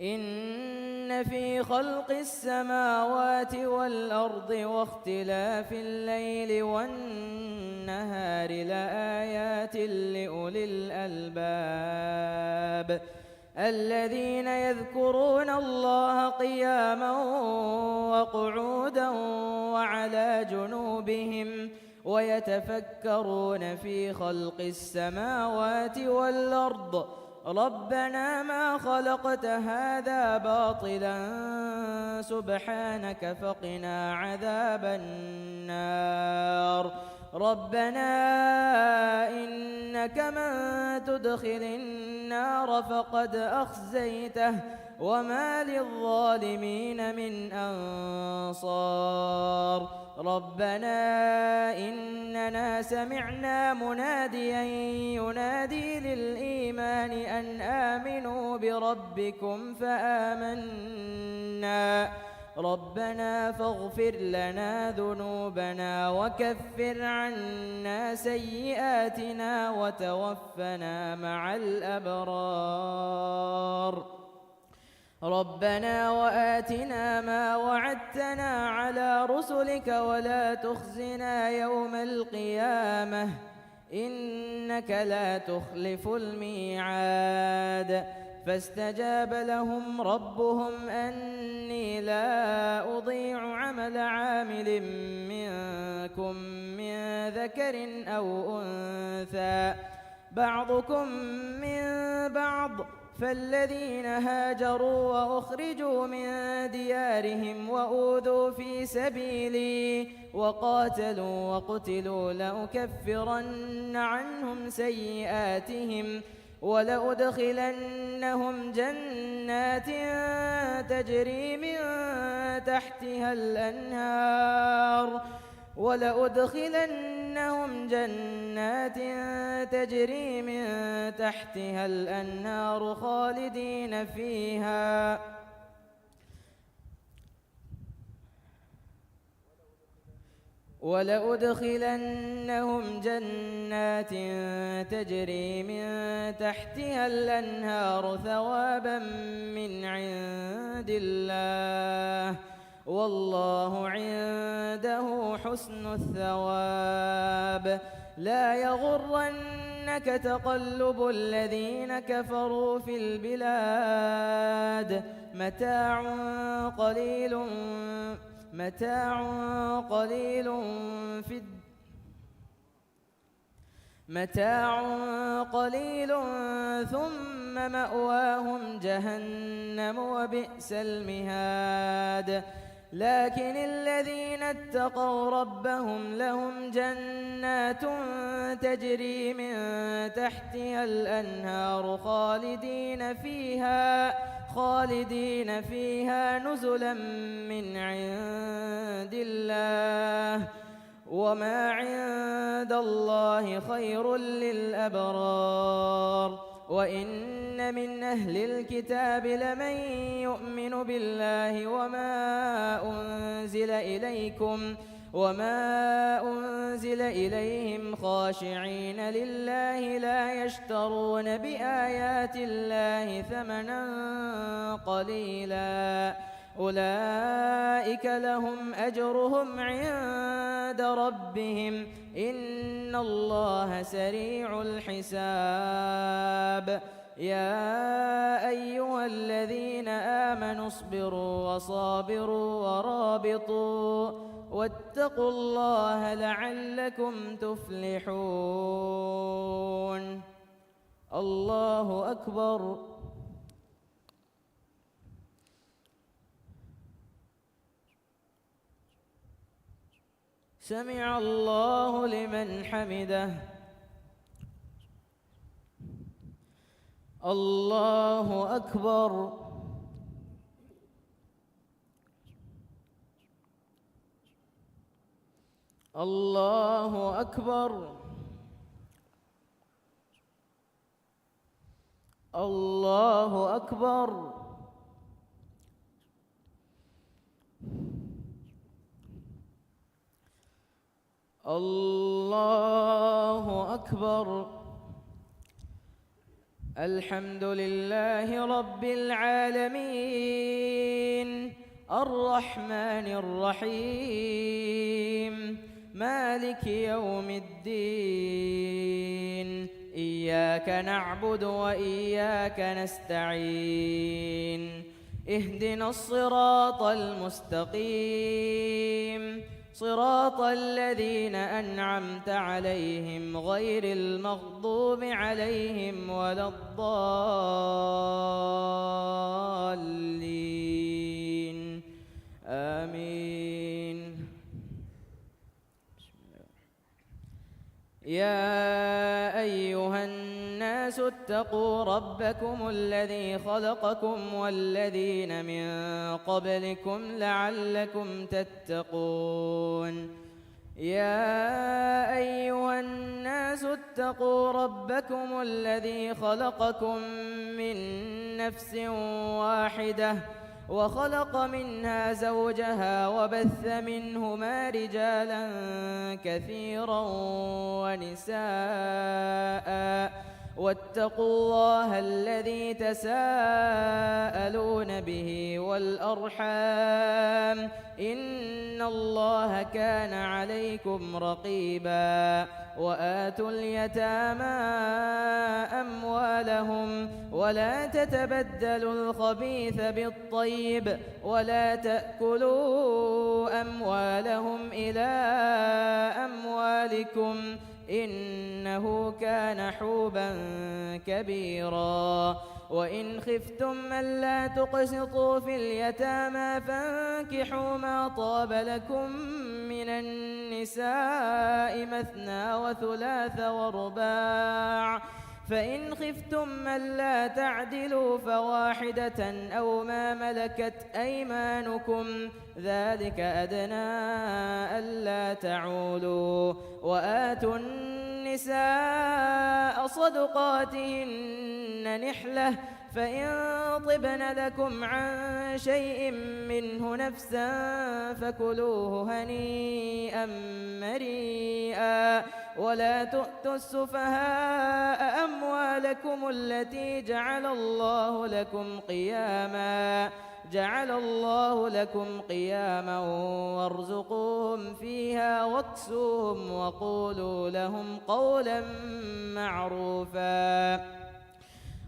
إن في خلق السماوات والأرض واختلاف الليل والنهار لآيات لأولي الألباب الذين يذكرون الله قياما وقعودا وعلى جنوبهم ويتفكرون في خلق السماوات والأرض ربنا ما خلقت هذا باطلا سبحانك فقنا عذاب النار. ربنا إنك من تدخل النار فقد أخزيته وما للظالمين من أنصار. ربنا إننا سمعنا مناديا ينادي للإيمان أن آمنوا بربكم فآمنا ربنا فاغفر لنا ذنوبنا وكفر عنا سيئاتنا وتوفنا مع الأبرار. ربنا وآتنا ما وعدتنا على رسلك ولا تخزنا يوم القيامة إنك لا تخلف الميعاد. فاستجاب لهم ربهم أني لا أضيع عمل عامل منكم من ذكر أو أنثى بعضكم من بعض فالذين هاجروا وأخرجوا من ديارهم وأوذوا في سبيلي وقاتلوا وقتلوا لأكفرن عنهم سيئاتهم ولأدخلنهم جنات تجري من تحتها الأنهار تجري من تحتها الأنهار خالدين فيها ولأدخلنهم جنات تجري من تحتها الأنهار ثوابا من عند الله والله عنده حسن الثواب. لا يغرنك تقلب الذين كفروا في البلاد متاع قليل ثم مأواهم جهنم وبئس المهاد. لكن الذين اتقوا ربهم لهم جنات تجري من تحتها الأنهار خالدين فيها نزلا من عند الله وما عند الله خير للأبرار. وإن من أهل الكتاب لمن يؤمن بالله وما أنزل إليهم خاشعين لله لا يشترون بآيات الله ثمنا قليلا أولئك لهم أجرهم عند ربهم إن الله سريع الحساب. يا أيها الذين آمنوا اصبروا وصابروا ورابطوا واتقوا الله لعلكم تفلحون. الله أكبر. سمع الله لمن حمده. الله أكبر. الله أكبر. الله أكبر. الله أكبر. الحمد لله رب العالمين الرحمن الرحيم مالك يوم الدين إياك نعبد وإياك نستعين اهدنا الصراط المستقيم صراط الذين أنعمت عليهم غير المغضوب عليهم ولا الضالين آمين. يا أيها الناس اتقوا ربكم الذي خلقكم والذين من قبلكم لعلكم تتقون. يا أيها الناس اتقوا ربكم الذي خلقكم من نفس واحدة وخلق منها زوجها وبث منهما رجالا كثيرا ونساء واتقوا الله الذي تساءلون به والأرحام إن الله كان عليكم رقيبا. وآتوا اليتامى أموالهم ولا تتبدلوا الخبيث بالطيب ولا تأكلوا أموالهم إلى أموالكم إنه كان حوبا كبيرا. وإن خفتم ألا تقسطوا في اليتامى فانكحوا ما طاب لكم من النساء مثنى وثلاث ورباع فإن خفتم ألا تعدلوا فواحدة أو ما ملكت أيمانكم ذلك أدنى ألا تعولوا. وآتوا النساء صدقاتهن نحلة فإن طبن لكم عن شيء منه نفسا فكلوه هنيئا مريئا ولا تؤتوا السفهاء أموالكم التي جعل الله لكم قياما وارزقوهم فيها واكسوهم وقولوا لهم قولا معروفا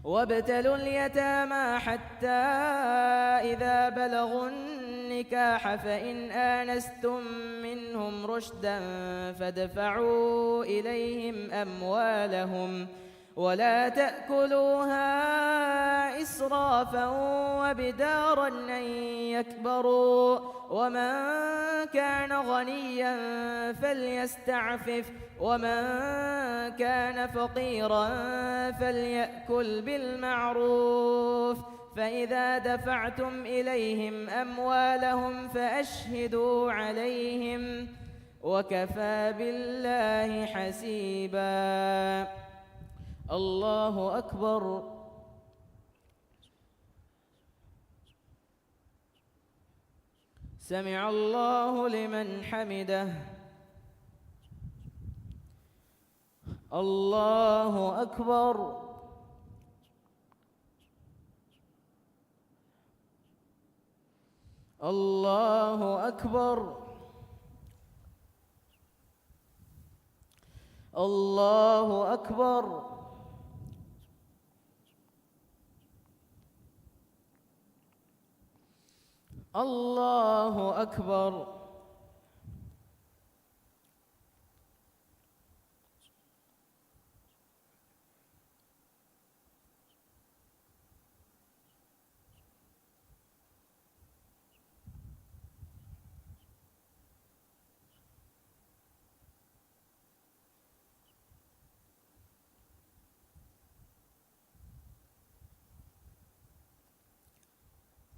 وابتلوا اليتامى حتى إذا بلغوا النكاح فإن آنستم منهم رشدا فادفعوا إليهم أموالهم ولا تأكلوها إسرافا وبدارا أن يكبروا ومن كان غنيا فليستعفف ومن كان فقيرا فليأكل بالمعروف فإذا دفعتم إليهم أموالهم فأشهدوا عليهم وكفى بالله حسيبا. الله أكبر. سمع الله لمن حمده. الله أكبر. الله أكبر. الله أكبر. الله أكبر.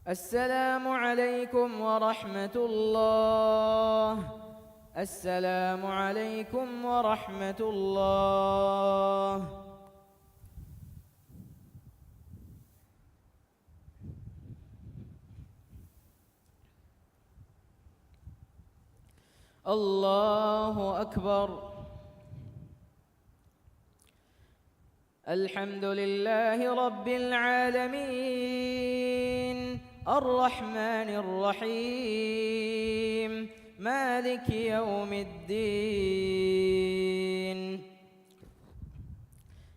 السلام عليكم ورحمة الله. السلام عليكم ورحمة الله. الله أكبر. الحمد لله رب العالمين الرحمن الرحيم مالك يوم الدين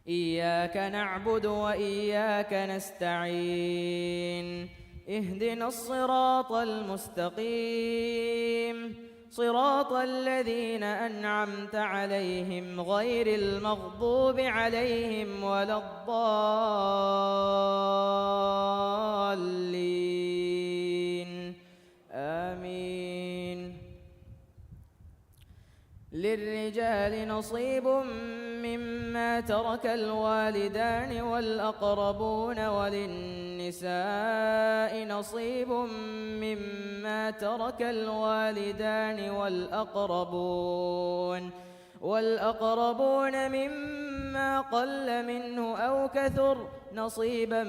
إياك نعبد وإياك نستعين اهدنا الصراط المستقيم صراط الذين أنعمت عليهم غير المغضوب عليهم ولا الضالين آمين. للرجال نصيب مما ترك الوالدان والأقربون وللنساء نصيب مما ترك الوالدان والأقربون مما قل منه أو كثر نصيبا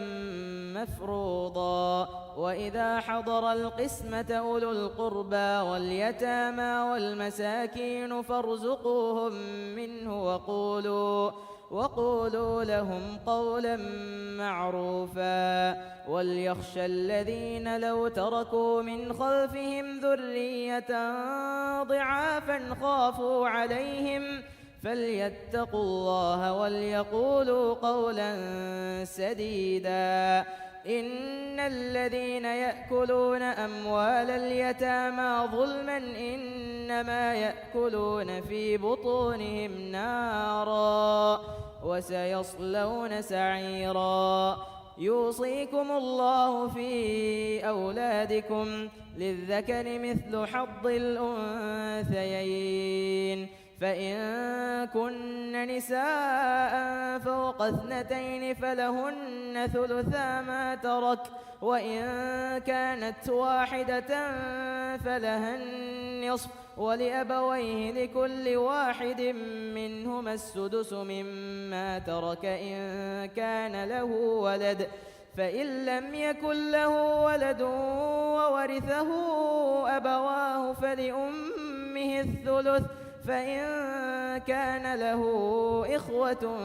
مفروضا. وإذا حضر القسمة أولو القربى واليتامى والمساكين فارزقوهم منه وقولوا لهم قولا معروفا. وليخشى الذين لو تركوا من خلفهم ذرية ضعافا خافوا عليهم فليتقوا الله وليقولوا قولا سديدا. إن الذين يأكلون أموال اليتامى ظلما إنما يأكلون في بطونهم نارا وسيصلون سعيرا. يوصيكم الله في أولادكم للذكر مثل حظ الأنثيين فإن كن نساء فوق 2 فلهن ثلثا ما ترك وإن كانت واحدة فلها النصف ولأبويه لكل واحد منهما السدس مما ترك إن كان له ولد فإن لم يكن له ولد وورثه أبواه فلأمه الثلث، فإن كان له إخوة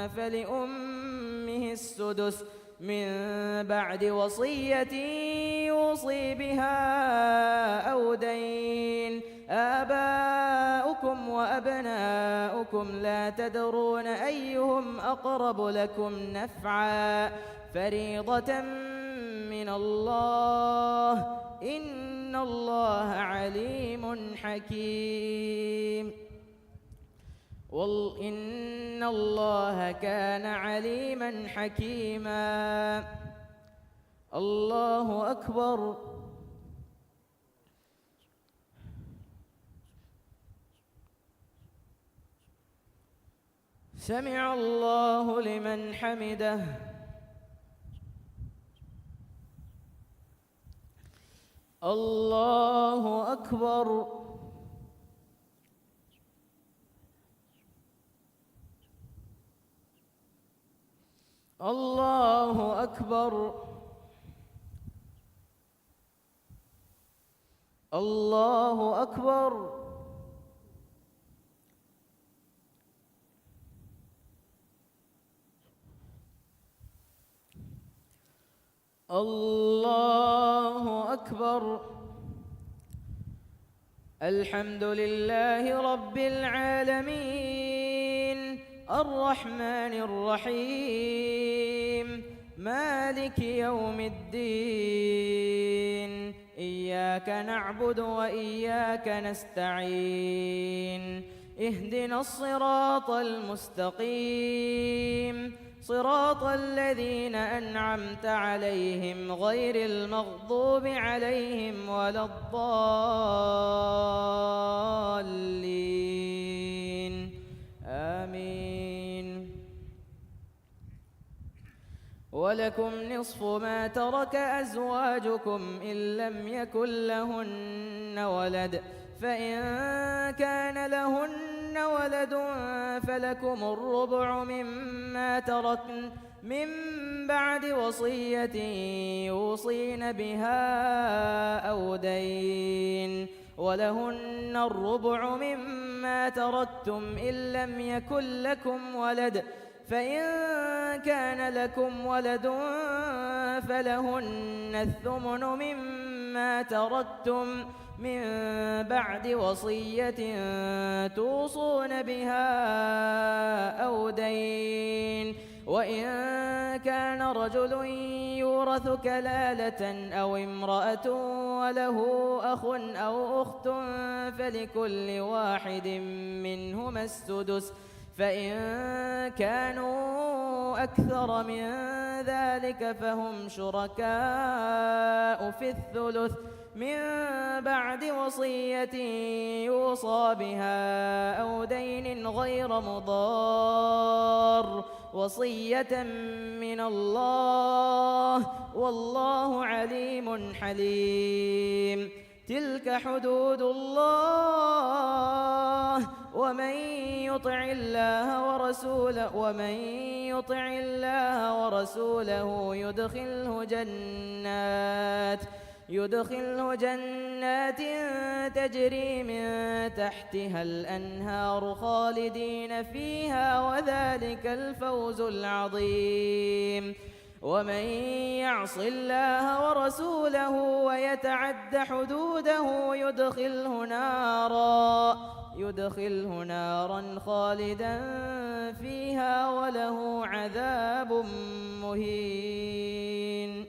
فلأمه السدس، من بعد وصية يوصي بها أو دين. آباؤكم وأبناؤكم لا تدرون أيهم أقرب لكم نفعا، فريضة من الله، إن الله عليم حكيم. إن الله كان عليما حكيما. الله أكبر. سمع الله لمن حمده. الله أكبر. الله أكبر. الله أكبر. الله أكبر. الحمد لله رب العالمين، الرحمن الرحيم، مالك يوم الدين، إياك نعبد وإياك نستعين، اهدنا الصراط المستقيم، صراط الذين أنعمت عليهم غير المغضوب عليهم ولا الضالين، آمين. ولكم نصف ما ترك أزواجكم إن لم يكن لهن ولد، فإن كان لهن ولد فلكم الربع مما تركن من بعد وصية يوصين بها أو دين، ولهن الربع مما تركتم إن لم يكن لكم ولد، فإن كان لكم ولد فلهن الثمن مما تركتم من بعد وصية توصون بها أو دين. وإن كان رجل يورث كلالة أو امرأة وله أخ أو أخت فلكل واحد منهما السدس، فإن كانوا أكثر من ذلك فهم شركاء في الثلث من بعد وصية يوصى بها أو دين غير مضار، وصية من الله، والله عليم حليم. تلك حدود الله، ومن يطع الله ورسوله يدخله جنات تجري من تحتها الأنهار خالدين فيها، وذلك الفوز العظيم. ومن يعص الله ورسوله ويتعد حدوده يدخله نارا خالدا فيها وله عذاب مهين.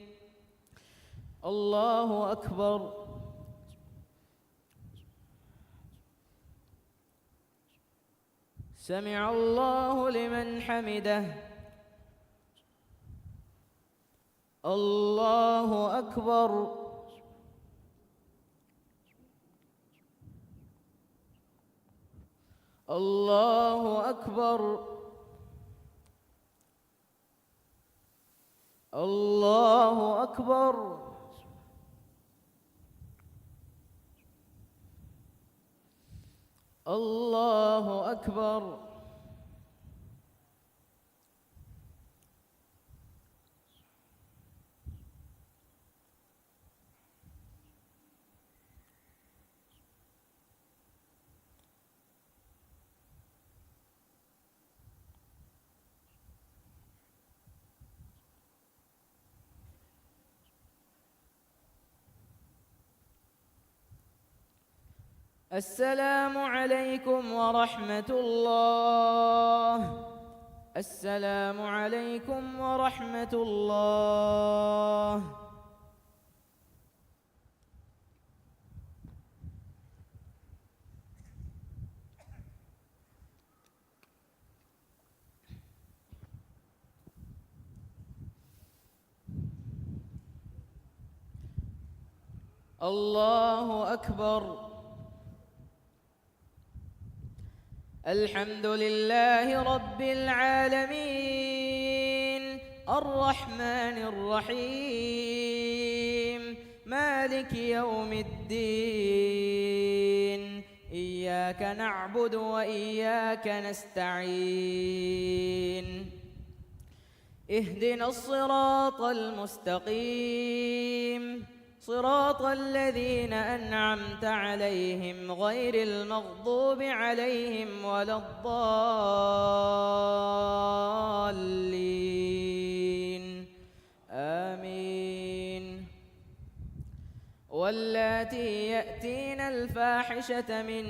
الله أكبر. سمع الله لمن حمده. الله أكبر. الله أكبر. الله أكبر. الله أكبر. السلام عليكم ورحمة الله. السلام عليكم ورحمة الله. الله أكبر. الحمد لله رب العالمين الرحمن الرحيم مالك يوم الدين إياك نعبد وإياك نستعين اهدنا الصراط المستقيم صراط الذين أنعمت عليهم غير المغضوب عليهم ولا الضالين آمين. واللاتي يأتين الفاحشة من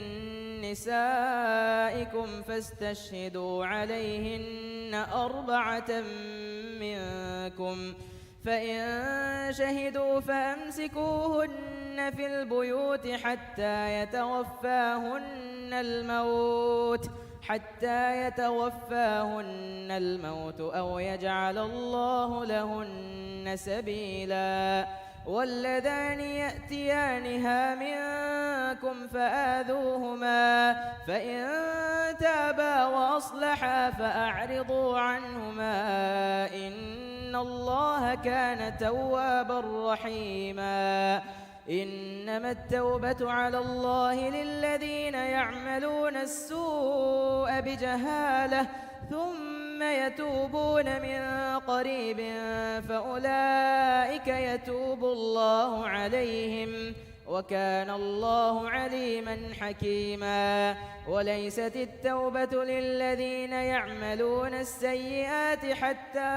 نسائكم فاستشهدوا عليهن 4 منكم فإن شهدوا فأمسكوهن في البيوت حتى يتوفاهن الموت أو يجعل الله لهن سبيلا. واللذان يأتيانها منكم فآذوهما فإن تابا وأصلحا فأعرضوا عنهما إن الله كان توابا رحيما. إنما التوبة على الله للذين يعملون السوء بجهالة ثم يتوبون من قريب فأولئك يتوب الله عليهم وكان الله عليما حكيما. وليست التوبة للذين يعملون السيئات حتى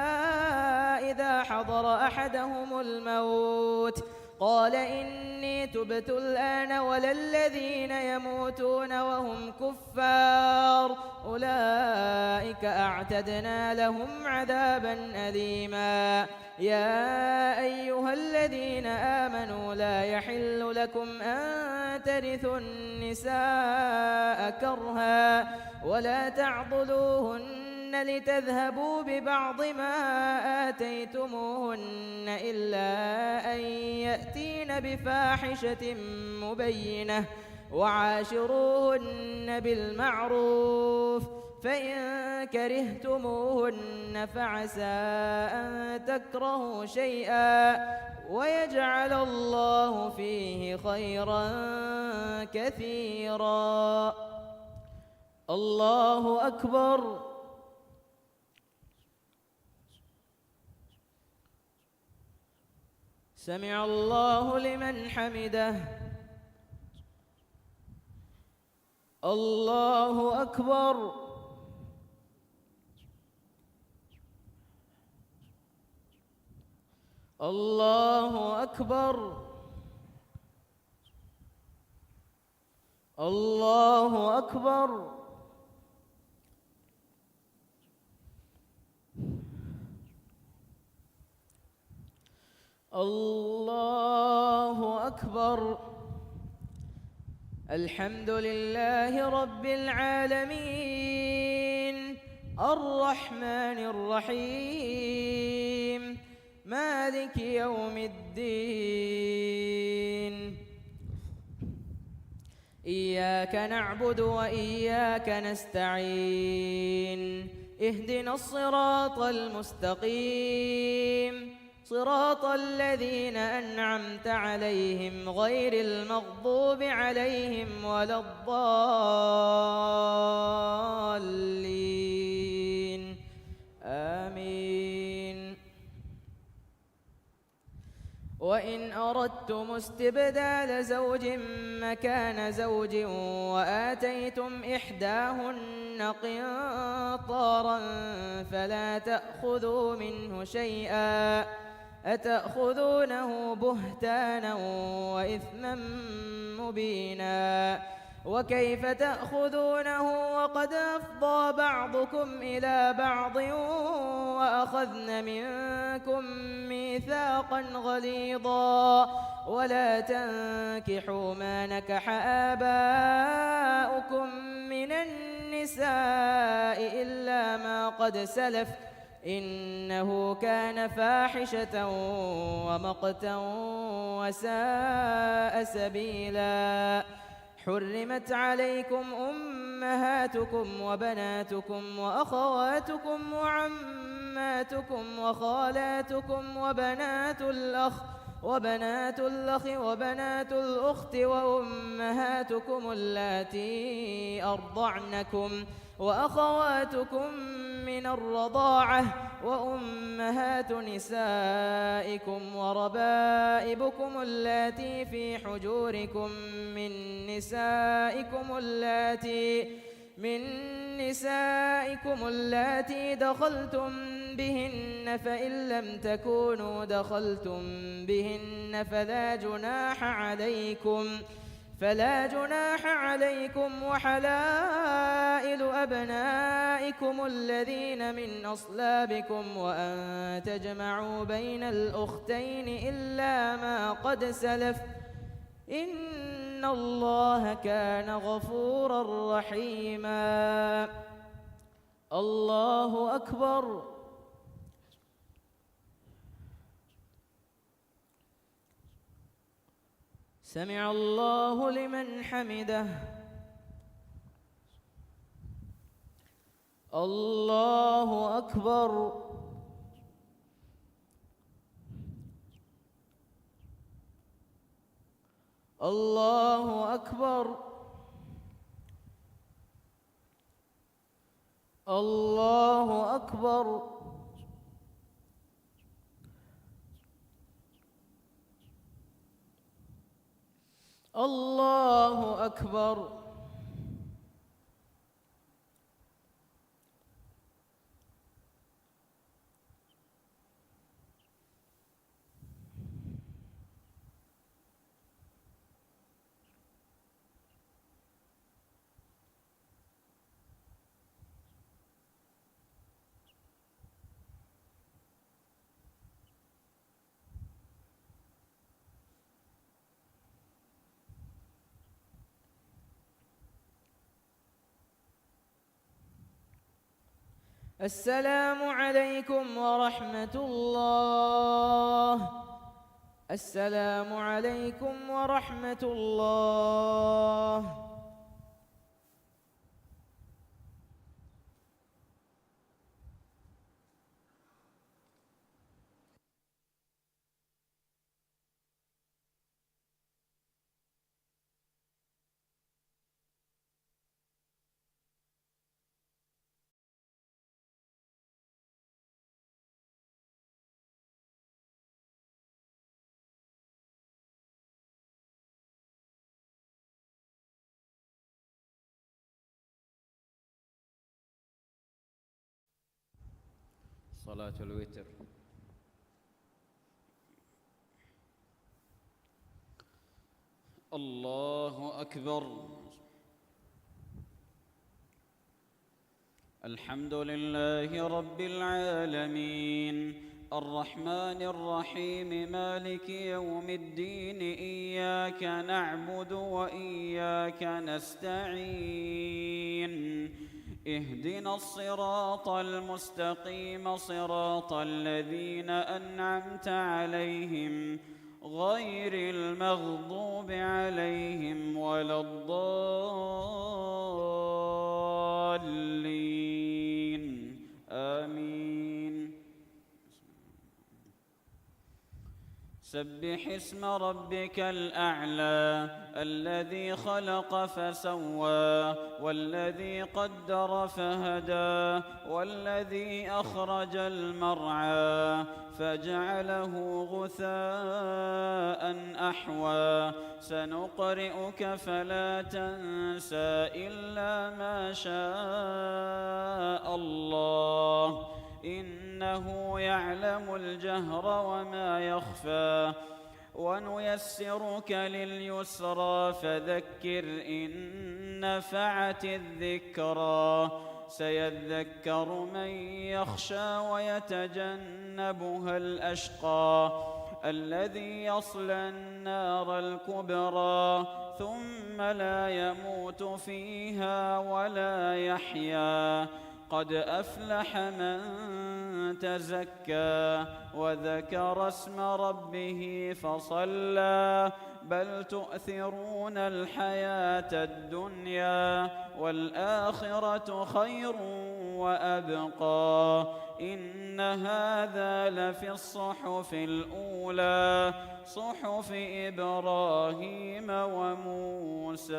إذا حضر أحدهم الموت قال إني تبت الآن ولا الذين يموتون وهم كفار أولئك أعتدنا لهم عذابا أليما. يا أيها الذين آمنوا لا يحل لكم أن ترثوا النساء كرها ولا تعضلوهن لتذهبوا ببعض ما آتيتموهن إلا أن يأتين بفاحشة مبينة وعاشروهن بالمعروف فإن كرهتموهن فعسى أن تكرهوا شيئا ويجعل الله فيه خيرا كثيرا. الله أكبر. سمع الله لمن حمده. الله أكبر. الله أكبر. الله أكبر. الله أكبر. الحمد لله رب العالمين الرحمن الرحيم مالك يوم الدين إياك نعبد وإياك نستعين اهدنا الصراط المستقيم صراط الذين أنعمت عليهم غير المغضوب عليهم ولا الضالين آمين. وإن أردتم استبدال زوج مكان زوج وآتيتم إحداهن قنطارا فلا تأخذوا منه شيئا أتأخذونه بهتانا وإثما مبينا. وكيف تأخذونه وقد أفضى بعضكم إلى بعض وأخذن منكم ميثاقا غليظا ولا تنكحوا ما نكح آباؤكم من النساء إلا ما قد سلف إنه كان فاحشة ومقتا وساء سبيلا. حرمت عليكم أمهاتكم وبناتكم وأخواتكم وعماتكم وخالاتكم وبنات الأخ وبنات الأخت وأمهاتكم اللاتي أرضعنكم وأخواتكم من الرضاعة وأمهات نسائكم وربائبكم اللاتي في حجوركم من نسائكم اللاتي دخلتم بهن فإن لم تكونوا دخلتم بهن فلا جناح عليكم وحلائل أبنائكم الذين من أصلابكم وأن تجمعوا بين الأختين إلا ما قد سلف إن الله كان غفورا رحيما. الله أكبر. سمع الله لمن حمده. الله أكبر. الله أكبر. الله أكبر. الله أكبر. السلام عليكم ورحمة الله. السلام عليكم ورحمة الله. صلاة الوتر. الله أكبر. الحمد لله رب العالمين الرحمن الرحيم مالك يوم الدين إياك نعبد وإياك نستعين اهدنا الصراط المستقيم صراط الذين أنعمت عليهم غير المغضوب عليهم ولا الضالين آمين. سبح اسم ربك الأعلى الذي خلق فسوى والذي قدر فهدى والذي أخرج المرعى فجعله غثاء أحوى. سنقرئك فلا تنسى إلا ما شاء الله إنه يعلم الجهر وما يخفى ونيسرك لليسرى فذكر إن نفعت الذكرى سيذكر من يخشى ويتجنبها الأشقى الذي يصلى النار الكبرى ثم لا يموت فيها ولا يحيا قد أفلح من تزكى وذكر اسم ربه فصلى بل تؤثرون الحياة الدنيا والآخرة خير وأبقى إن هذا لفي الصحف الأولى صحف إبراهيم وموسى.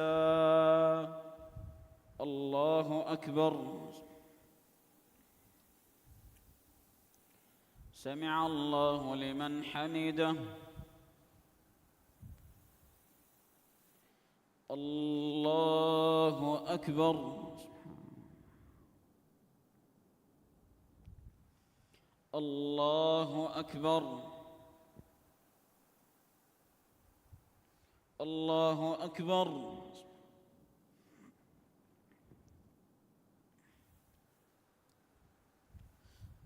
الله أكبر. سمع الله لمن حمده. الله أكبر. الله أكبر. الله أكبر.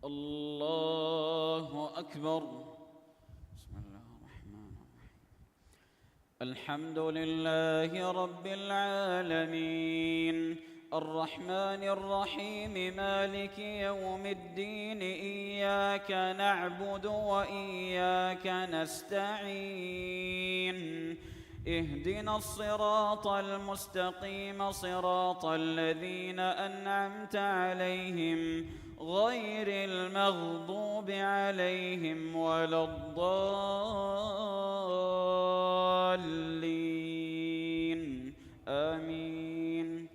الله أكبر. بسم الله الرحمن الرحيم. الحمد لله رب العالمين الرحمن الرحيم مالك يوم الدين إياك نعبد وإياك نستعين اهدنا الصراط المستقيم صراط الذين أنعمت عليهم غير المغضوب عليهم ولا الضالين آمين.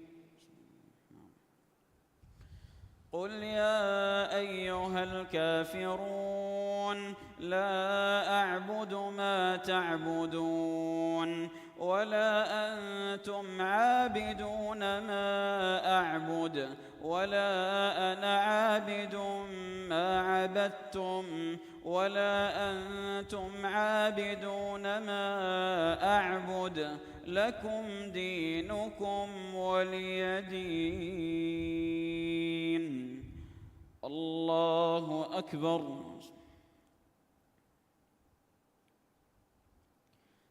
قل يا أيها الكافرون لا أعبد ما تعبدون ولا أنتم عابدون ما أعبد ولا أنا عابد ما عبدتم ولا أنتم عابدون ما أعبد لكم دينكم ولي دين. الله أكبر.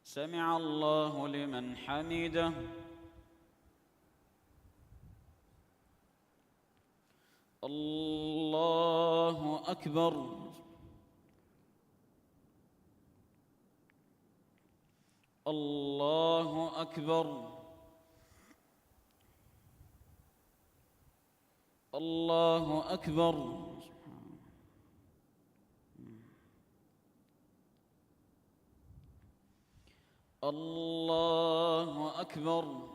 سمع الله لمن حمده. الله أكبر. الله أكبر. الله أكبر. الله أكبر.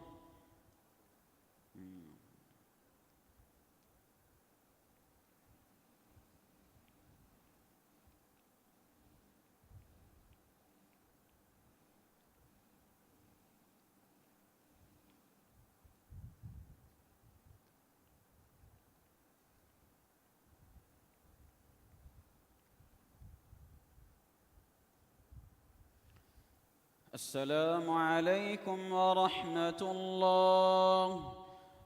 السلام عليكم ورحمة الله.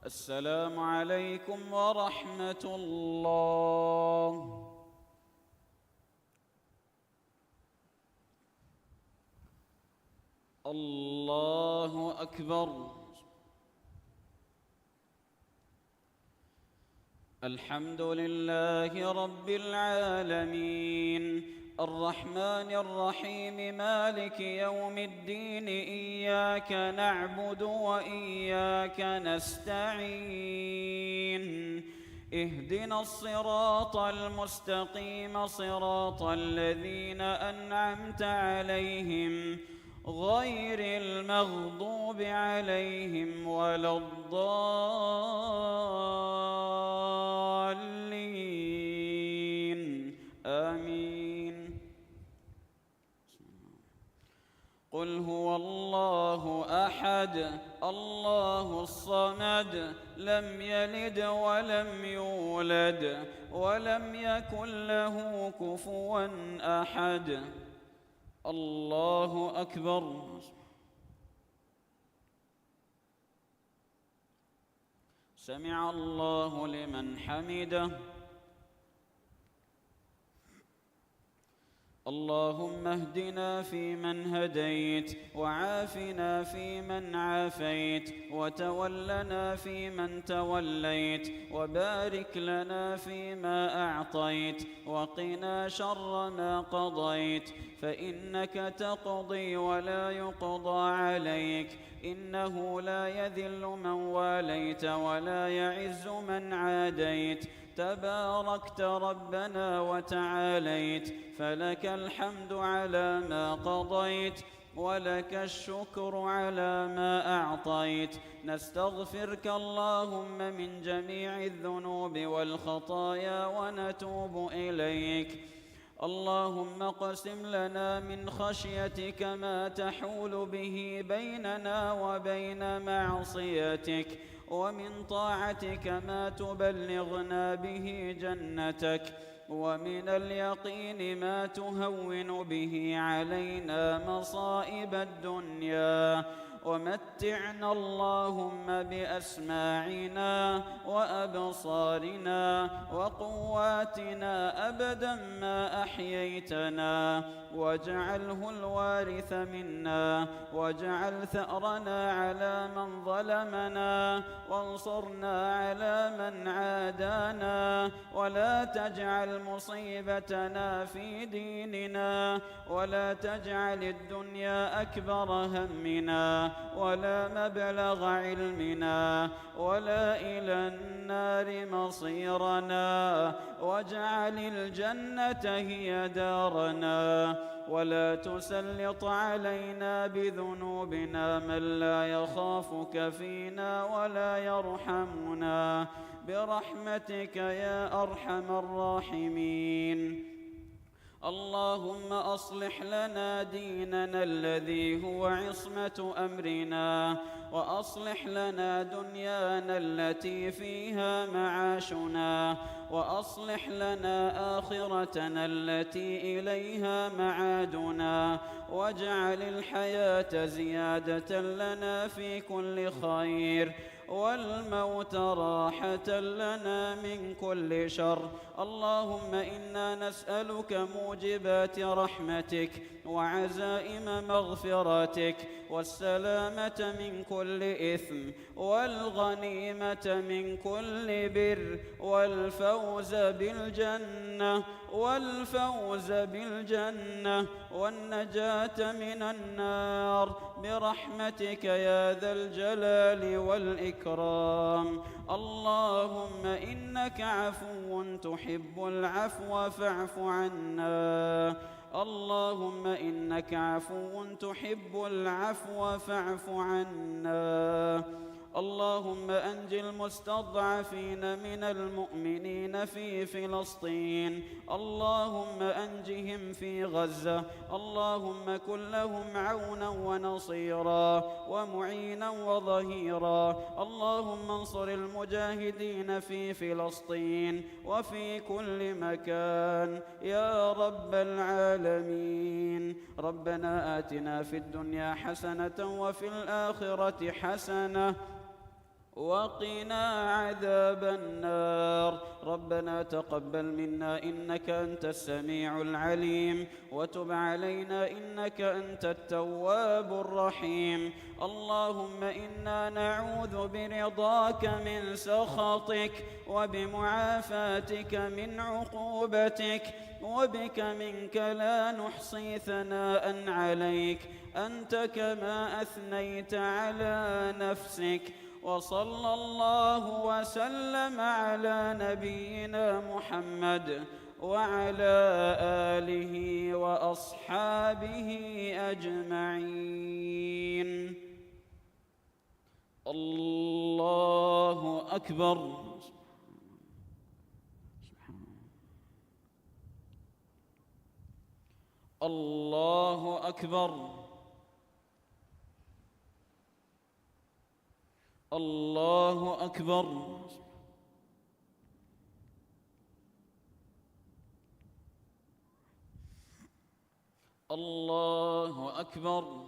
السلام عليكم ورحمة الله. الله أكبر. الحمد لله رب العالمين الرحمن الرحيم مالك يوم الدين إياك نعبد وإياك نستعين اهدنا الصراط المستقيم صراط الذين أنعمت عليهم غير المغضوب عليهم ولا الضالين آمين. قل هو الله أحد الله الصمد لم يلد ولم يولد ولم يكن له كفوا أحد. الله أكبر. سمع الله لمن حمده. اللهم اهدنا فيمن هديت، وعافنا فيمن عافيت، وتولنا فيمن توليت، وبارك لنا فيما أعطيت، وقنا شر ما قضيت، فإنك تقضي ولا يقضى عليك، إنه لا يذل من واليت ولا يعز من عاديت، تباركت ربنا وتعاليت، فلك الحمد على ما قضيت، ولك الشكر على ما أعطيت. نستغفرك اللهم من جميع الذنوب والخطايا ونتوب إليك. اللهم اقسم لنا من خشيتك ما تحول به بيننا وبين معصيتك، ومن طاعتك ما تبلغنا به جنتك، ومن اليقين ما تهون به علينا مصائب الدنيا، ومتعنا اللهم بأسماعنا وأبصارنا وقواتنا أبدا ما أحييتنا، واجعله الوارث منا، واجعل ثأرنا على من ظلمنا، وانصرنا على من عادانا، ولا تجعل مصيبتنا في ديننا، ولا تجعل الدنيا أكبر همنا، ولا مبلغ علمنا، ولا إلى النار مصيرنا، واجعل الجنة هي دارنا، ولا تسلط علينا بذنوبنا من لا يخافك فينا ولا يرحمنا، برحمتك يا أرحم الراحمين. اللهم أصلح لنا ديننا الذي هو عصمة أمرنا، وأصلح لنا دنيانا التي فيها معاشنا، وأصلح لنا آخرتنا التي إليها معادنا، واجعل الحياة زيادة لنا في كل خير، والموت راحة لنا من كل شر. اللهم إنا نسألك موجبات رحمتك، وعزائم مغفرتك، والسلامة من كل إثم، والغنيمة من كل بر، والفوز بالجنة والنجاة من النار، برحمتك يا ذا الجلال والإكرام. اللهم إنك عفو تحب العفو فاعف عنا. اللهم إنك عفو تحب العفو فاعف عنا. اللهم أنج المستضعفين من المؤمنين في فلسطين، اللهم أنجهم في غزة، اللهم كن لهم عونا ونصيرا ومعينا وظهيرا. اللهم انصر المجاهدين في فلسطين وفي كل مكان يا رب العالمين. ربنا آتنا في الدنيا حسنة وفي الآخرة حسنة وقنا عذاب النار. ربنا تقبل منا إنك أنت السميع العليم، وتب علينا إنك أنت التواب الرحيم. اللهم إنا نعوذ برضاك من سخطك، وبمعافاتك من عقوبتك، وبك منك لا نحصي ثناء عليك، أنت كما أثنيت على نفسك. وصلى الله وسلم على نبينا محمد وعلى آله وأصحابه أجمعين. الله أكبر. الله أكبر. الله أكبر. الله أكبر.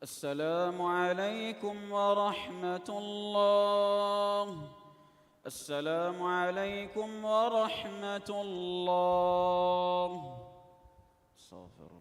السلام عليكم ورحمة الله. السلام عليكم ورحمة الله. استغفر